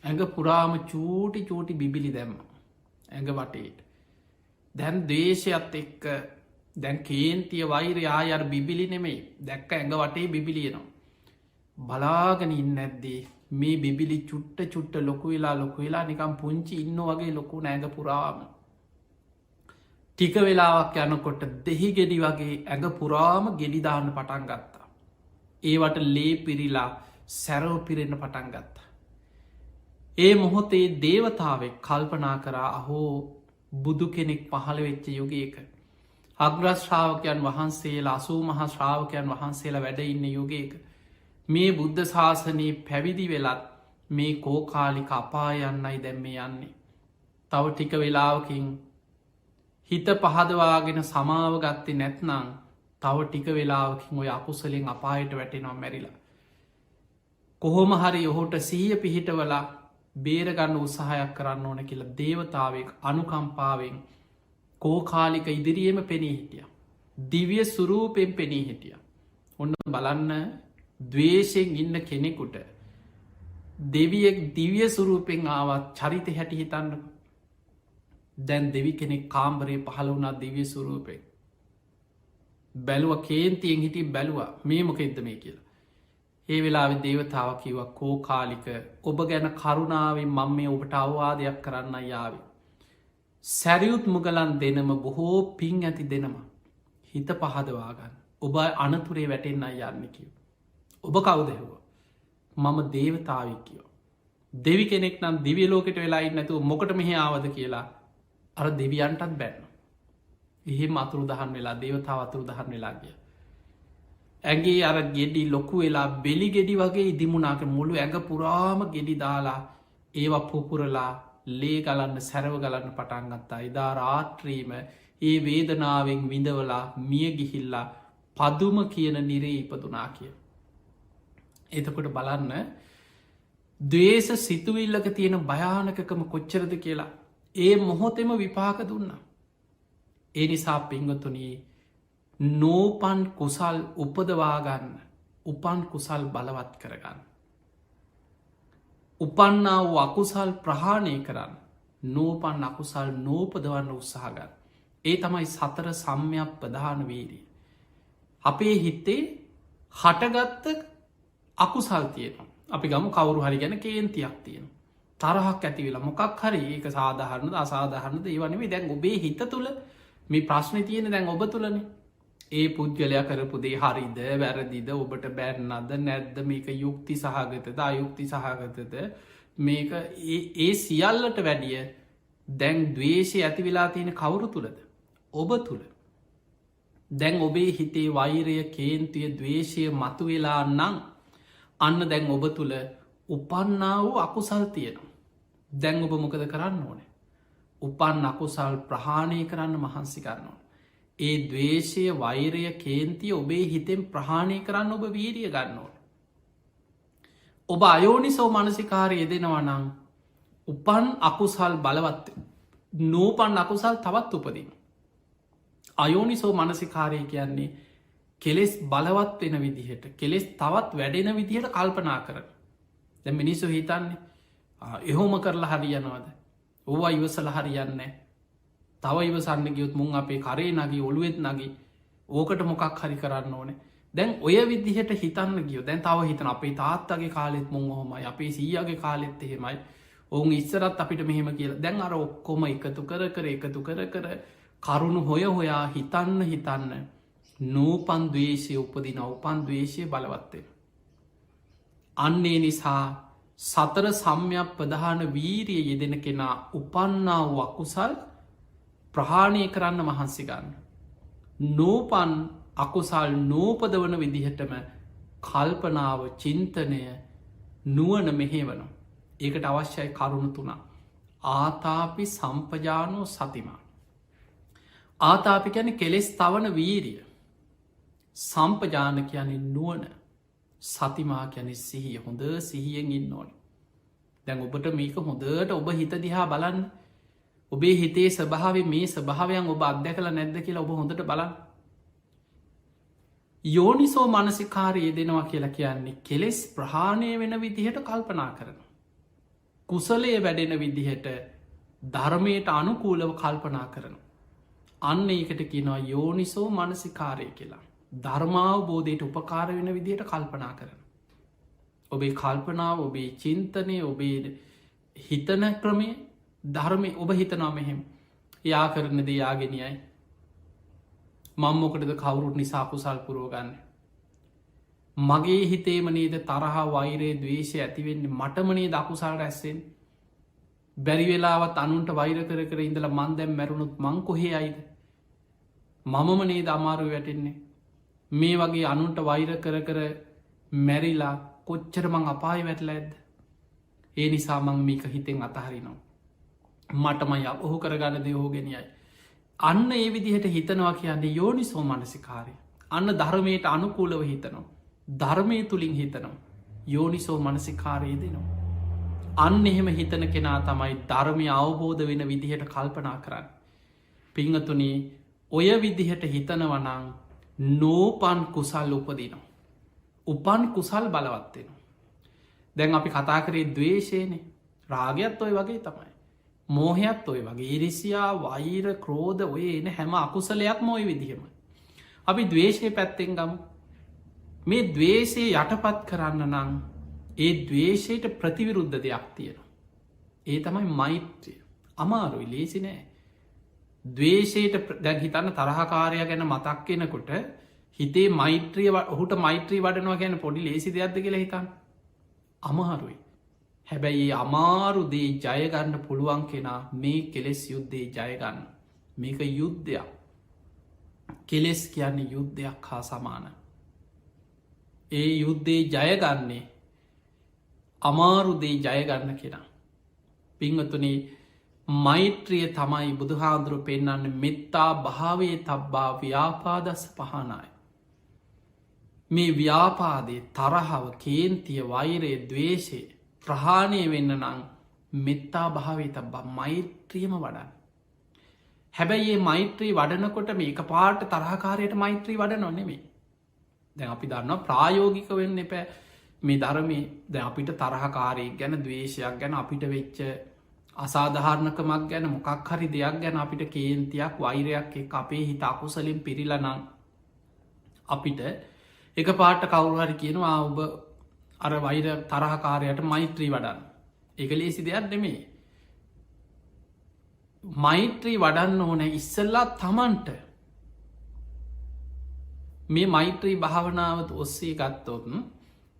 ඇඟ පුරාම චූටි බිබිලි දැම්ම. ඇඟ වටේට. දැන් දේශයත් එක්ක දැන් කේන්තිය වෛරය ආයර් බිබිලි නෙමෙයි දැක්ක ඇඟ වටේ බිබිලියනවා. බලාගෙන ඉන්න ඇද්දේ මේ බිබිලි චුට්ට ලොකු වෙලා නිකම් පුංචි ඉන්න වගේ ලොකු නැඟ පුරාම. ටික වෙලාවක් යනකොට දෙහි ගෙඩි වගේ ඇඟ පුරාම ගෙඩිදාන්න පටන් ගත්තා. ඒවට ලේ පිරිලා සැරව පිරෙන්න පටන් ගත්තා. ඒ මොහොතේ දේවතාවෙක් කල්පනා කරා අහෝ බුදු කෙනෙක් පහළ වෙච්ච යුගයක. අග්‍රශ්‍රාවකයන් වහන්සේලා 80 මහා ශ්‍රාවකයන් වහන්සේලා වැඩ ඉන්න යුගයක. මේ බුද්ධ ශාසනයේ පැවිදි වෙලත් මේ කෝකාලික අපායන්නයි දැම්ම යන්නේ. තව ටික වෙලාවකින් හිත පහදවාගෙන සමාව ගත්තේ නැත්නං තව ටික වෙලාවකින් ඔය අකුසලෙන් අපායට වැටෙනවා මැරිලා. කොහොම හරි ඔහුට සීය පිහිටවලා බේරගන්න උත්සාහයක් කරන්න ඕන කියලා දේවතාවෙක් අනුකම්පාවෙන් කෝකාලික ඉදිරියේම පෙනී හිටිය. දිවිය සුරූපෙන් පෙනී හිටිය. ඔන්න බලන්න දවේශයෙන් ඉන්න කෙනෙකුට දෙවියෙක් දිවිය සුරූපෙන් ආවත් චරිත හැටි හිතන්න. දැන් දෙවි කෙනෙක් කාම්බරේ පහළ වුණා දිවිය සුරූපෙන්. බැලුව කේන්තියෙන් හිටි බැලුවා මේ මොකෙද්ද මේ කියලා. ඒ වෙලාවෙ දේවතාව කිව්ව කෝකාලික ඔබ ගැන කරුණාවෙන් මම මේ ඔබට අවවාදයක් කරන්න යාවි. සැරියුත් මුගලන් දෙනම බොහෝ පින් ඇති දෙනම හිත පහදවාගන්න ඔබ අනතුරේ වැටෙන්න්න යන්න කිව. ඔබ කවුදෙහුව මම දේවතාවක් කියෝ. දෙවි කෙනෙක් නම් දිවියලෝකට වෙලායි නැතුව මොකට මෙහ ආවද කියලා අර දෙවියන්ටත් බැන්න. එහෙම අතුරු දහන් වෙලා දේවතාව අතුරු දහන් වෙලා ගිය. ඇගේ අර ගෙඩි ලොකු වෙලා බෙලි ගෙඩි වගේ ඉදිමුණනාක මුළු ඇඟ පුරාම ගෙඩි දාලා ඒවා පුපුරලා ලේ ගලන්න සැරව ගලන්න පටන්ගත්තා. එදා රාත්‍රීම ඒ වේදනාවෙන් විඳවලා මිය ගිහිල්ලා පදුම කියන නිරේ ඉපදුනා කිය. එතකොට බලන්න දවේශ සිතුවිල්ලක තියෙන භයානකකම කොච්චරද කියලා ඒ මොහොතෙම විපාක දුන්න. ඒ නිසා පිංගතුනී නෝපන් කුසල් උපදවාගන්න උපන් කුසල් බලවත් කරගන්න. උපන්නා වූ අකුසල් ප්‍රහාණය කරන්න නෝපන් අකුසල් නෝපදවන්න උත්සාහගන්න. ඒ තමයි සතර සම්යක් ප්‍රධාන වීරී. අපේ හිත්තේ හටගත්ත අකුසල් තියෙනවා. අපි ගම කවරු හරි ගැන කේන්තියක් තියෙන. තරහක් ඇතිවෙලා මොකක් හරි ඒක සාධහරණද අසාධහරණද ඒවනෙේ දැන් ඔබේ හිත තුළ මේ ප්‍රශ්න තියෙන දැන් ඔබ තුළන ඒ පුද්ගලයා කරපුදේ හරිද වැරදිද ඔබට බැන්නද නැද්ද මේක යුක්ති සහගතද අයුක්ති සහගතද මේක ඒ සියල්ලට වැඩිය දැන් දවේශය ඇති වෙලා තියෙන කවුරු තුළද ඔබ තුළ දැන් ඔබේ හිතේ වෛරය කේන්තිය දවේශය මතු වෙලා නං අන්න දැන් ඔබ තුළ උපන්නා වූ අකුසල් තියෙනවා. දැන් ඔබ මොකද කරන්න ඕනේ. උපන් අකුසල් ප්‍රහාණය කරන්න මහන්සි කරන්නවා. ඒ දවේශය වෛරය කේන්තිය ඔබේ හිතෙන් ප්‍රහාණය කරන්න ඔබ වීරිය ගන්න ඕන. ඔබ අයෝනිසෝ මනසිකාරය යෙදෙනවනං උපන් අකුසල් බලවත් නූපන් අකුසල් තවත් උපදින. අයෝනිසෝ මනසිකාරය කියන්නේ කෙලෙස් බලවත් වෙන විදිහට කෙලෙස් තවත් වැඩෙන විදිහට කල්පනා කරන. දැ මිනිස්සු හිතන්නේ එහෝම කරලා හරියනවාද ඕවා ඉවසල හරියන්නේ තව ඉවසන්න ගියොත් මුන් අපේ කරේ නගේ ඔළුවෙත් නගේ ඕකට මොකක් හරි කරන්න ඕනේ. දැන් ඔය විදිහට හිතන්න ගියෝ දැන් තව හිතන අපේ තාත්තගේ කාලෙත් මුං හොමයි අපේ සීයගේ කාලෙත් එහෙමයි ඔවුන් ඉස්සරත් අපිට මෙහෙම කියලා දැන් අර ඔක්කොම එකතු කර කරුණු හොයා හිතන්න නූපන් දවේශය උපදින උපන් දවේශය බලවත්වෙන. අන්නේ නිසා සතර සම්යක් ප්‍රධාන වීරිය යෙදෙන කෙනා උපන්නා වූ අකුසල් ප්‍රහාණය කරන්න මහන්සි ගන්න. නූපන් අකුසල් නූපදවන විදිහටම කල්පනාව චින්තනය නුවන මෙහෙවන. ඒකට අවශ්‍යයි කරුණු තුනා. ආතාපි සම්පජානෝ සතිමා. ආතාපි කියන කෙලෙස් තවන වීරිය. සම්පජාන කියන්නේ නුවන. සතිමා කියන සිහිය හොඳ සිහියෙන් ඉන්න ඕන. දැන් ඔබට මේක හොඳට ඔබ හිත දිහා බලන්න. ඔබේ හිතේ ස්වභාව මේ ස්වභාවයන් ඔබ අත්දැකල නැද්ද කියලා ඔබ හොඳට බලන්න. යෝනිසෝ මනසිකාරයේ දෙනවා කියලා කියන්නේ කෙලෙස් ප්‍රහාණය වෙන විදිහට කල්පනා කරන. කුසලය වැඩෙන විදිහට ධර්මයට අනුකූලව කල්පනා කරන. අන්න ඒකට කියනවා යෝනිසෝ මනසිකාරය කියලා. ධර්මාවබෝධයට උපකාර වෙන විදිහට කල්පනා කරන. ඔබේ කල්පනාව ඔබේ චින්තනය ඔබේ හිතන ක්‍රමය ධර්මය ඔබ හිතනා මෙහෙම යා කරන දෙයාගෙනයයි මංමොකටද කවුරුත් නිසා කුසල් පුරුවගන්න. මගේ හිතේම නේද තරහ වෛරයේ දවේශය ඇතිවෙන්නේ මටමනේ දකුසල් රැස්සෙන් බැරිවෙලාවත් අනුන්ට වෛර කර ඉඳල මන්දැම් මැරුණුත් මංකොහේ අයිද. මමම නේද අමාරු වැටෙන්නේ. මේ වගේ අනුන්ට වෛර කර මැරිලා කොච්චර මං අපායි වැටල ඇද. ඒ නිසා මං මේක හිතෙන් අතහරිනවා. මටමයි ඔහු කරගන්න දෙහෝගෙනයයි. අන්න ඒ විදිහට හිතනවා කියන්නේ යෝනිසෝ මනසිකාරය. අන්න ධර්මයට අනුකූලව හිතනවා. ධර්මය තුළින් හිතනවා. යෝනිසෝ මනසිකාරයේ දෙනවා. අන්න එහෙම හිතන කෙනා තමයි ධර්මය අවබෝධ වෙන විදිහට කල්පනා කරන්න. පිංහතුනේ ඔය විදිහට හිතනවනං නෝපන් කුසල් උපදිනවා. උපන් කුසල් බලවත්වෙනවා. දැන් අපි කතා කරේ දවේශයනේ රාගයක්ත් ඔය වගේ තමයි. මෝහයක්ත් ඔය වගේ ඉරිසියා වෛර ක්‍රෝධ ඔය එන හැම අකුසලයක් මොයි විදිහම. අපි දවේශය පැත්තෙන් ගමු. මේ දවේශය යටපත් කරන්න නං ඒ දවේශයට ප්‍රතිවිරුද්ධ දෙයක් තියෙනවා. ඒ තමයි මෛත්‍රය. අමාරුයි ලේසි නෑ. දවේශයට දැන් හිතන්න තරහකාරය ගැන මතක්කෙනකොට හිතේ මෛත්‍රිය ඔහුට මෛත්‍රී වඩනවා ගැන පොඩි ලේසි දෙයක්ද කියලා හිතන්න. අමාරුයි. හැබැයි අමාරුදේ ජයගන්න පුළුවන් කෙනා මේ කෙලෙස් යුද්ධේ ජයගන්න. මේක යුද්ධයක්. කෙලෙස් කියන්නේ යුද්ධයක් හා සමාන. ඒ යුද්ධේ ජයගන්නේ අමාරුදේ ජයගන්න කෙනා. පිංහතුනේ මෛත්‍රිය තමයි බුදුහාදුරු පෙන්න්න මෙත්තා භාවේ තබ්බා ව්‍යාපාදස් පහනයි. මේ ව්‍යාපාදය තරහව කේන්තිය වෛරය දවේශය ප්‍රහාණය වෙන්න නං මෙත්තා භාවේ තබ්බා මෛත්‍රියම වඩන්න. හැබැයි ඒ මෛත්‍රී වඩනකොට මේක පාට තරහකාරයට මෛත්‍රී වඩ නොනෙමේ. දැන් අපි දන්න ප්‍රායෝගික වෙන්න එපෑ මේ ධර්මය ද අපිට තරහකාරයක් ගැන දවේශයක් ගැන අපිට වෙච්ච අසාධාරණකමක් ගැන මොකක් හරි දෙයක් ගැන අපිට කේන්තියක් වෛරයක් එක අපේ හිත අකුසලින් පිරිලනං අපිට එක පාට කවුරුහරි කියනවා ඔබ අර වෛර තරහකාරයට මෛත්‍රී වඩන්න. එක ලේසි දෙයක් නෙමේ. මෛත්‍රී වඩන්න ඕන ඉස්සල්ලා තමන්ට මේ මෛත්‍රී භාවනාවත් ඔස්සේ ගත්තොත්න්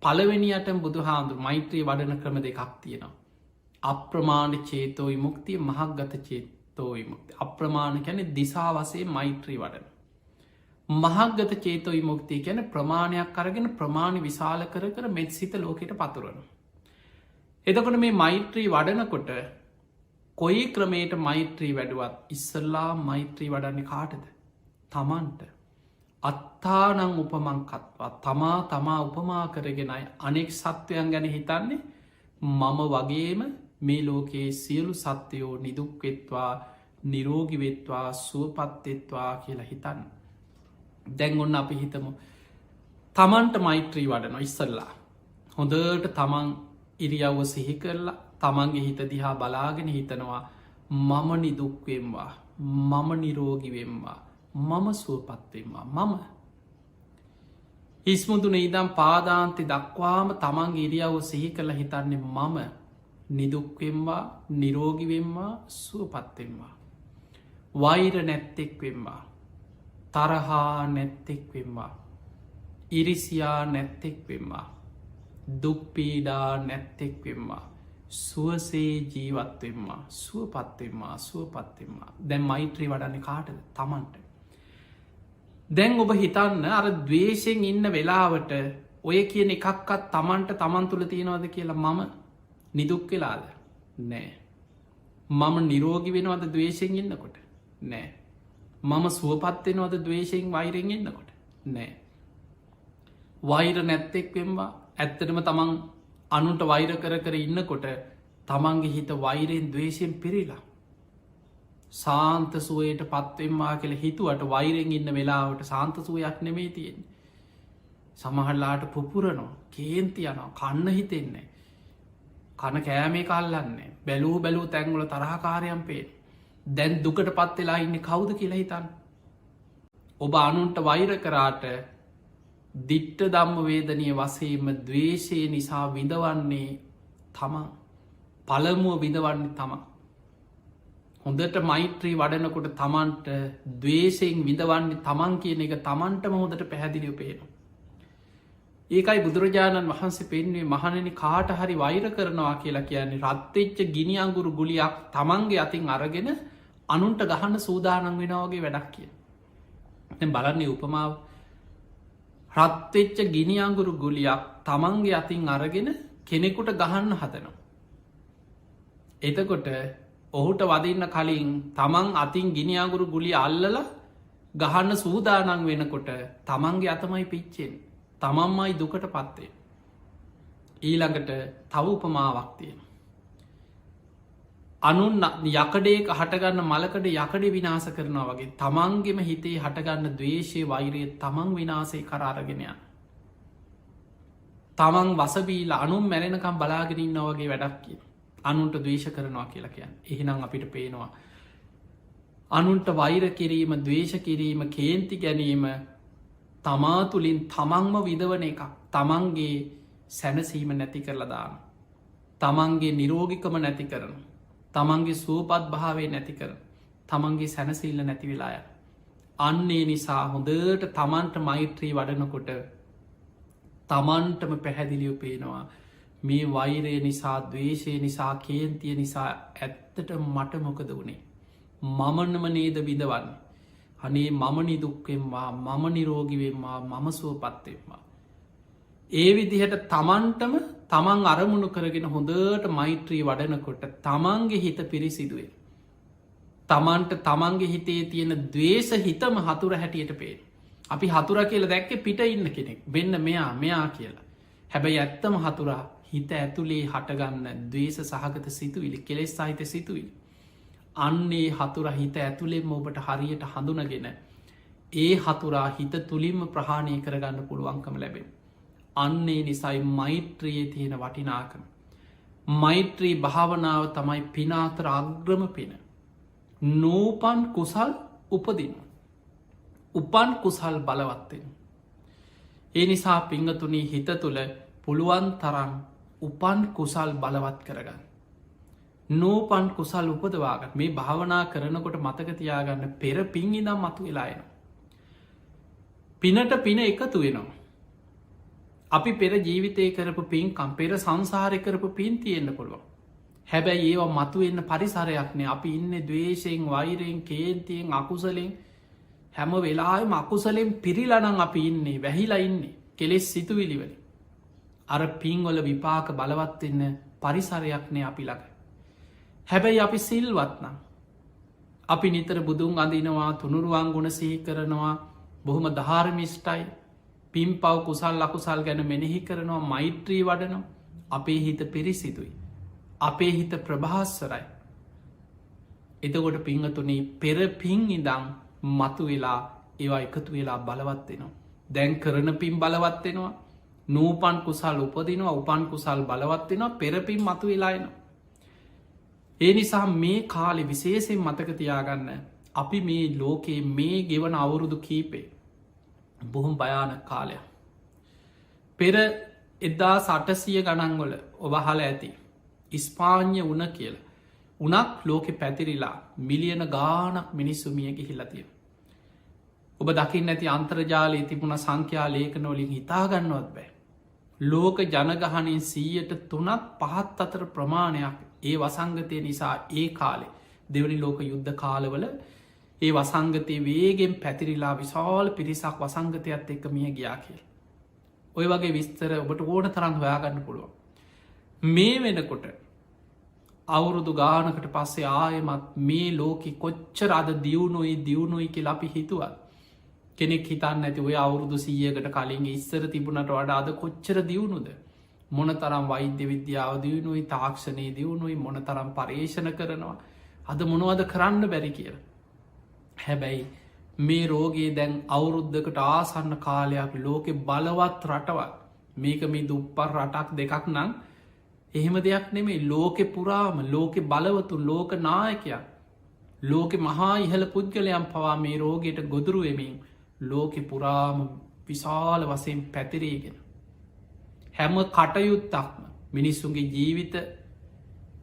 පළවෙනියට බුදු හාමුදුර මෛත්‍රී වඩන ක්‍රම දෙකක් තියෙනවා. අප්‍රමාණ චේතෝ විමුක්තිය මහක්ගත චේතෝ විමුක්ති. අප්‍රමාණ කැන දිසා වසේ මෛත්‍රී වඩන. මහක්ගත චේතෝ විමුක්තිය ගැන ප්‍රමාණයක් කරගෙන ප්‍රමාණ විශාල කර මෙත් සිත ලෝකෙට පතුරන. එතකොට මේ මෛත්‍රී වඩනකොට කොයි ක්‍රමයට මෛත්‍රී වැඩුවත් ඉස්සල්ලා මෛත්‍රී වඩන්නේ කාටද. තමන්ට අත්තානං උපමංකත්වා තමා උපමා කරගෙනයි අනෙක් සත්වයන් ගැන හිතන්නේ මම වගේම මේ ලෝකයේ සියලු සත්‍යයෝ නිදුක්වෙත්වා නිරෝගිවෙත්වා සුවපත්තෙත්වා කියලා හිතන්න. දැන් ඔන්න අපි හිතමු තමන්ට මෛත්‍රී වඩන ඉස්සල්ලා හොඳට තමන් ඉරියව්ව සිහි කරලා තමන්ගේ හිත දිහා බලාගෙන හිතනවා මම නිදුක්වෙම්වා මම නිරෝගිවෙම්වා මම සුවපත්වෙම්වා මම හිස්මුදුන ඉදම් පාදාන්ති දක්වාම තමන් ඉරියව්ව සිහි කළ හිතන්නේ මම නිදුක්වෙම්වා නිරෝගිවෙම්වා සුවපත්වෙම්වා වෛර නැත්තෙක්වෙම්වා තරහා නැත්තෙක්වෙම්වා ඉරිසියා නැත්තෙක්වෙම්වා දුක්පීඩා නැත්තෙක්වෙම්වා සුවසේ ජීවත්වෙන්වා සුවපත්වෙන්වා සුවපත්වෙන්වා. දැන් මෛත්‍රී වඩන්න කාටද? තමන්ට. දැන් ඔබ හිතන්න අර දවේශයෙන් ඉන්න වෙලාවට ඔය කියන එකක්කත් තමන්ට තමන් තුළ තියෙනවද කියලා මම නිදුක් වෙලාද? නෑ. මම නිරෝගි වෙනවද දවේශයෙන් ඉන්නකොට? නෑ. මම සුවපත්වෙනවද දවේශයෙන් වෛරෙන් ඉන්නකොට? නෑ. වෛර නැත්තෙක් වෙම්වා ඇත්තටම තමන් අනුන්ට වෛර කර කර ඉන්නකොට තමන්ගේ හිත වෛරයෙන් දවේශයෙන් පිරිලා සාන්ත සුවයට පත්වෙන්වා කියල හිතුවට වෛරෙන් ඉන්න වෙලාවට සාන්ත සුවයක් නෙමේ තියෙන. සමහල්ලාට පුපුරනවා කේන්ති යනවා කන්න හිතෙන්නේ. කන කෑමේ කල්ලන්නේ බැලූ බැලූ තැන්ගුල තරහකාරයම් පේ. දැන් දුකට පත්වෙලා ඉන්න කවුද කියලා හිතන්න. ඔබ අනුන්ට වෛර කරාට දිට්ට දම්ම වේදනය වසේම දවේශය නිසා විඳවන්නේ තමා පළමුුව විඳවන්නේ තමා. හොඳට මෛත්‍රී වඩනකොට තමන්ට දවේශයෙන් විඳවන්නේ තමන් කියන එක තමන්ටම හොඳට පැහැදිලිව පේනවා. ඒකයි බුදුරජාණන් වහන්සේ පෙන්වේ මහණනි කාට හරි වෛර කරනවා කියලා කියන්නේ රත්වෙච්ච ගිනි අඟුරු ගුලියක් තමන්ගේ අතින් අරගෙන අනුන්ට ගහන්න සූදානන් වෙනවාගේ වැඩක් කිය. බලන්නේ උපමාව රත්වෙච්ච ගිනි අඟුරු ගුලියක් තමන්ගේ අතින් අරගෙන කෙනෙකුට ගහන්න හදනවා. එතකොට ඔහුට වදින්න කලින් තමන් අතින් ගිනි අඟුරු ගුලි අල්ලල ගහන්න සූදානන් වෙනකොට තමන්ගේ අතමයි පිච්චෙන් තමන්මයි දුකට පත්වේ. ඊළඟට තව උපමාවක් තියෙන. අනුන් යකඩේක හටගන්න මලකඩ යකඩ විනාස කරනවා වගේ තමන්ගෙම හිතේ හටගන්න දවේශය වෛරය තමන් විනාසේ කරාරගෙනයන්. තමන් වසබීල අනුම් මැරෙනකම් බලාගෙනන්න වගේ වැඩක් කිය. අනුන්ට දවේශ කරනවා කියලා කියන්න. එහෙනම් අපිට පේනවා. අනුන්ට වෛර කිරීම දවේශ කිරීම කේන්ති ගැනීම තමා තුළින් තමන්ම විදවන එක තමන්ගේ සැනසීම නැති කරලදාන. තමන්ගේ නිරෝගිකම නැති කරන. තමන්ගේ සුවපත් භාවේ නැති කර තමන්ගේ සැනසිල්ල නැති වෙලාය. අන්නේ නිසා හොඳට තමන්ට මෛත්‍රී වඩනකොට තමන්ටම පැහැදිලිව පේනවා මේ වෛරය නිසා දවේශය නිසා කේන්තිය නිසා ඇත්තට මට මොකද වුණේ. මමනම නේද විදවන්න. අනේ මම නිදුක්කෙන්වා මම නිරෝගිවෙන්වා මම සුවපත්තෙන්වා. ඒ විදිහට තමන්ටම තමන් අරමුණු කරගෙන හොඳට මෛත්‍රී වඩනකොට තමන්ගේ හිත පිරිසිදුවේ. තමන්ට තමන්ගේ හිතේ තියෙන දවේශ හිතම හතුර හැටියට පේන. අපි හතුර කියල දැක්ක පිට ඉන්න කෙනෙක් වෙන්න මෙයා කියලා. හැබැයි ඇත්තම හතුරා හිත ඇතුළේ හටගන්න දවේශ සහගත සිතුවිලි කෙලෙස් සහිත සිතුවිලි. අන්නේ හතුර හිත ඇතුළෙම ඔබට හරියට හඳුනගෙන ඒ හතුරා හිත තුළින්ම ප්‍රහාණය කරගන්න පුළුවන්කම ලැබෙන. අන්නේ නිසයි මෛත්‍රයේ තියෙන වටිනාකම. මෛත්‍රී භාවනාව තමයි පිනාතර අග්‍රම පින. නූපන් කුසල් උපදින. උපන් කුසල් බලවත්වෙන. ඒ නිසා පිංගතුනී හිත තුළ පුළුවන් තරම් උපන් කුසල් බලවත් කරගන්න. නූපන් කුසල් උපදවාගත් මේ භාවනා කරනකොට මතකතියාගන්න පෙර පින් ඉදම් මතු වෙලායන. පිනට පින එකතු වෙනවා. අපි පෙර ජීවිතය කරපු පින්කම් පෙර සංසාරය කරපු පින් තියෙන්න්න පුළුවන්. හැබැයි ඒවා මතුවෙන්න පරිසරයක්නේ අපි ඉන්න දවේශයෙන් වෛරයෙන් කේන්තියෙන් අකුසලෙන් හැම වෙලාම අකුසලෙන් පිරිලනං අපි ඉන්නේ වැහිලා ඉන්නේ කෙලෙස් සිතුවිලිවල. අර පින්වල විපාක බලවත්වෙන්න පරිසරයක්නේ අපි ළඟ. හැබැයි අපි සිල්වත්නම් අපි නිතර බුදුන් අඳනවා තුනුරුවන් ගුණ සිහි කරනවා බොහොම ධාර්මිෂ්ටයි පින් පව් කුසල් ලකුසල් ගැන මෙනෙහි කරනවා මෛත්‍රී වඩනවා අපේ හිත පිරිසිදුයි. අපේ හිත ප්‍රභාස්සරයි. එතකොට පිංහතුනී පෙර පින් ඉදං මතු වෙලා ඒවා එකතු වෙලා බලවත්වෙනවා. දැන් කරන පින් බලවත්වෙනවා නූපන් කුසල් උපදිනවා උපන් කුසල් බලවත්වෙනවා පෙරපින් මතු වෙලායනවා. ඒ නිසා මේ කාලෙ විශේෂෙන් මතකතියාගන්න අපි මේ ලෝකයේ මේ ගෙවන අවුරුදු කීපේ බොහොම භයානක කාලයක්. පෙර 1800 ගණන්වල ඔබහල ඇති ඉස්පාඥ උන කියල උනක් ලෝකෙ පැතිරිලා මිලියන ගානක් මිනිස්සුමිය ගිහිල්ලතිය. ඔබ දකිින් නැති අන්තර්ජාලයේ තිබුණ සංඛ්‍යා ලේඛනෝලින් හිතාගන්නවත් බෑ. ලෝක ජනගහනින් 3% අතර ප්‍රමාණයක් ඒ වසංගතය නිසා ඒ කාලේ දෙවනි ලෝක යුද්ධ කාලවල ඒ වසංගතය වේගෙන් පැතිරිලා විශාල පිරිසක් වසංගතයත් එක්ක මිය ගියා කියල. ඔය වගේ විස්තර ඔබට ඕන තරම් හොයාගන්න පුළුවන්. මේ වෙනකොට අවුරුදු ගානකට පස්සේ ආයමත් මේ ලෝකෙ කොච්චර අද දියුණුයි කියලා අපි හිතුවත් කෙනෙක් හිතන්න ඇති ඔය අවුරුදු 100කට කලින් ඉස්සර තිබුණට වඩා අද කොච්චර දියුණුද මොන තරම් වෛද්‍ය විද්‍යාව දියුණුයි තාක්ෂණය දියුණුයි මොන තරම් පර්යේෂණ කරනවා අද මොනවද කරන්න බැරි කියල. හැබැයි මේ රෝගේ දැන් අවුරුද්ධකට ආසන්න කාලයක් ලෝකෙ බලවත් රටවත් මේක මේ දුප්පර් රටක් දෙකක් නම් එහෙම දෙයක් නෙමේ ලෝකෙ පුරාම ලෝකෙ බලවතු ලෝක නායකයක් ලෝකෙ මහා ඉහළ පුද්ගලයම් පවා මේ රෝගයට ගොදුරුවමින් ලෝකෙ පුරාම විශාල වසයෙන් පැතිරේගෙන. හැම කටයුත්තක්ම මිනිස්සුන්ගේ ජීවිත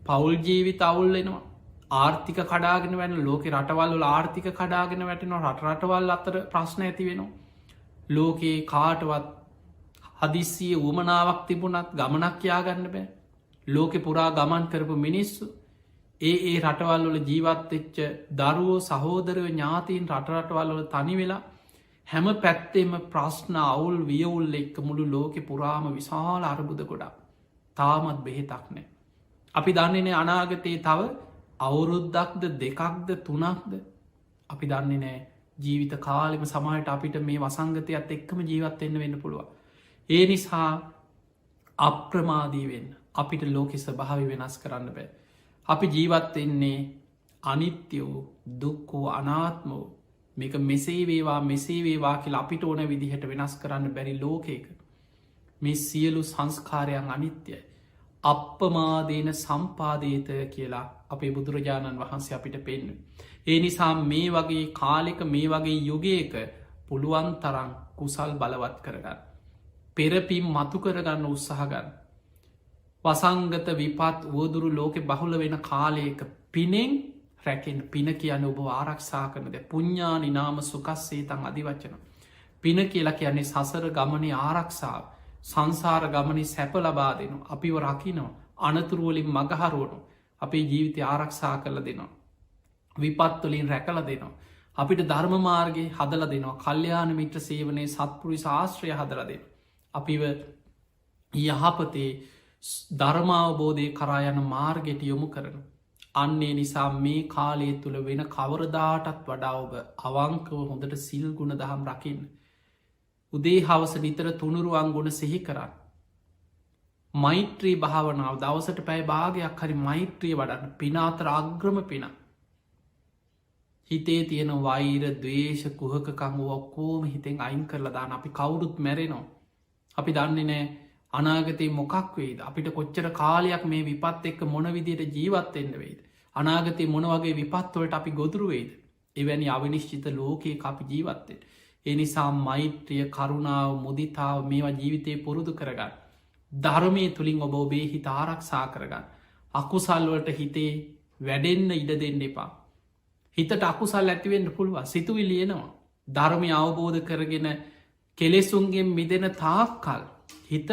පවුල් ජීවිත අවුල්ලෙනවා ආර්ථික කඩාගෙන වැන්න ලෝක රටවල්ල ආර්ථික කඩාගෙන වැටෙනවා රටවල් අතර ප්‍රශ්න ඇති වෙනවා. ලෝකයේ කාටවත් හදිස්සිය උමනාවක් තිබුණත් ගමනක් යාගන්න බෑ. ලෝකෙ පුරා ගමන් කරපු මිනිස්සු ඒ රටවල්වල ජීවත්වෙච්ච දරුවෝ සහෝදරව ඥාතීන් රටරටවල්වල තනි වෙලා හැම පැත්තෙම ප්‍රශ්න අවුල් වියවුල් එක්ක මුළු ලෝකෙ පුරාම විශාල අරබුද ගොඩා තාමත් බෙහෙතක් නෑ. අපි දන්නේනේ අනාගතයේ තව අවුරුද්දක්ද දෙකක්ද තුනක්ද අපි දන්නේ නෑ ජීවිත කාලෙම සමහට අපිට මේ වසංගතයත් එක්කම ජීවත්වෙන්න වෙන්න පුළුව. ඒ නිසා අප්‍රමාදීවෙන් අපිට ලෝකෙ ස්භාවි වෙනස් කරන්න බෑ. අපි ජීවත්වෙන්නේ අනිත්‍යවූ දුක්කෝ අනාත්මෝ මේක මෙසේ වේවා කියලා අපිට ඕන විදිහට වෙනස් කරන්න බැරි ලෝකයක මේ සියලු සංස්කාරයන් අනිත්‍යයි. අප්පමාදේන සම්පාදේත කියලා අපේ බුදුරජාණන් වහන්සේ අපිට පෙන්න. ඒ නිසා මේ වගේ කාලෙක මේ වගේ යුගයක පුළුවන් තරන් කුසල් බලවත් කරගන්න. පෙරපිම් මතු කරගන්න උත්සාහගන්න. වසංගත විපත් වෝදුරු ලෝකෙ බහුල වෙන කාලයක පිනෙන් රැකෙන් පින කියන ඔබ ආරක්ෂා කරනද පුඤ්ඥානි නාම සුකස්සේ තන් අධිවච්චන. පින කියලා කියන්නේ සසර ගමනේ ආරක්ෂාව සංසාර ගමනි සැප ලබා දෙනු අපිව රකිනවා අනතුරුවලින් මගහරුවනු අපේ ජීවිතය ආරක්ෂා කරල දෙනවා. විපත්තුලින් රැකල දෙනවා. අපිට ධර්මමාර්ගය හදල දෙනවා කල්්‍යයාන මිත්‍ර සේවනයේ සත්පුරි ශාස්ත්‍රය හදල දෙන. අපිව යහපතේ ධර්මාවබෝධය කරායන මාර්ගයට යොමු කරන. අන්නේ නිසා මේ කාලය තුළ වෙන කවරදාටත් වඩා ඔබ අවංකව හොඳට සිල් ගුණ දහම් රකින්න. උදේ හවස නිතර තුනුරුවන් ගුණ සිහි කරන්න. මෛත්‍රී භාවනාව දවසට පැයි භාගයක් හරි මෛත්‍රිය වඩන්න පිනාතර අග්‍රම පින. හිතේ තියෙන වෛර දවේශ කුහකකං ඔක්කෝම හිතෙන් අයින් කරලා දාන අපි කවුරුත් මැරෙනවා. අපි දන්නේ නෑ අනාගතයේ මොකක් වේද අපිට කොච්චර කාලයක් මේ විපත් එක්ක මොන විදියට ජීවත්වෙන්න වෙයිද. අනාගතය මොන වගේ විපත්වලට අපි ගොදුරුවේද. එවැනි අවිනිශ්චිත ලෝකයේ අපි ජීවත්තෙන්. එනිසා මෛත්‍රිය කරුණාව මුදිතාව මේවා ජීවිතය පුරුදු කරගන්න. ධර්මය තුළින් ඔබ ඔබේ හිත ආරක්ෂා කරගන්න. අකුසල්වලට හිතේ වැඩෙන්න ඉඩ දෙන්න එපා. හිතට අකුසල් ඇතිවෙන්න පුළුව සිතුවි ලියනවා. ධර්මය අවබෝධ කරගෙන කෙලෙසුන්ගෙන් මිදෙන තාක්කල්. හිත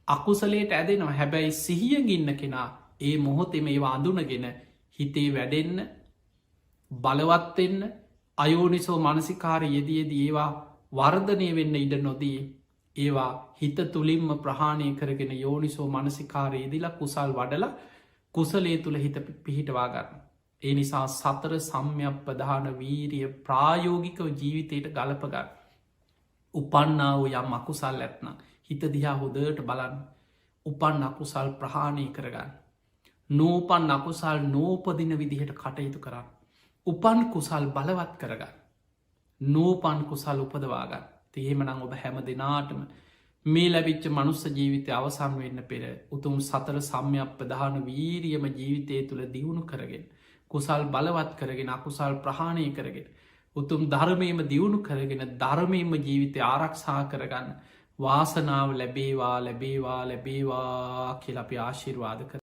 අකුසලේට ඇදෙනවා හැබැයි සිහියගින්න කෙනා ඒ මොහොතෙම ඒවා අඳුනගෙන හිතේ වැඩෙන්න බලවත්වෙන්න අයෝනිසෝ මනසිකාර යෙදියද ඒවා වර්ධනය වෙන්න ඉඩ නොදී ඒවා හිත තුළින්ම ප්‍රහාණය කරගෙන යෝනිසෝ මනසිකාරයේදිලා කුසල් වඩල කුසලේ තුළ හිත පිහිටවාගන්න. ඒ නිසා සතර සම්යක් ප්‍රධාන වීරිය ප්‍රායෝගිකව ජීවිතයට ගලපගන්න. උපන්නාව යම් අකුසල් ඇත්නම් හිත දිහා හොදට බලන්න උපන් අකුසල් ප්‍රහාණය කරගන්න. නූපන් අකුසල් නෝපදින විදිහට කටයුතු කරන්න. උපන් කුසල් බලවත් කරගන්න. නූපන් කුසල් උපදවාගන්න. තිහෙමනං ඔබ හැම දෙනාටම මේ ලැබිච්ච මනුස්ස ජීවිතය අවසන් වෙන්න පෙර උතුම් සතර සම්යක් ප්‍රධාන වීරියම ජීවිතය තුළ දියුණු කරගෙන. කුසල් බලවත් කරගෙන අකුසල් ප්‍රහාණය කරගෙන. උතුම් ධර්මයම දියුණු කරගෙන ධර්මයම ජීවිතය ආරක්ෂා කරගන්න. වාසනාව ලැබේවා ලැබේවා ලැබේවා කියල අපි ආශිර්වාද කර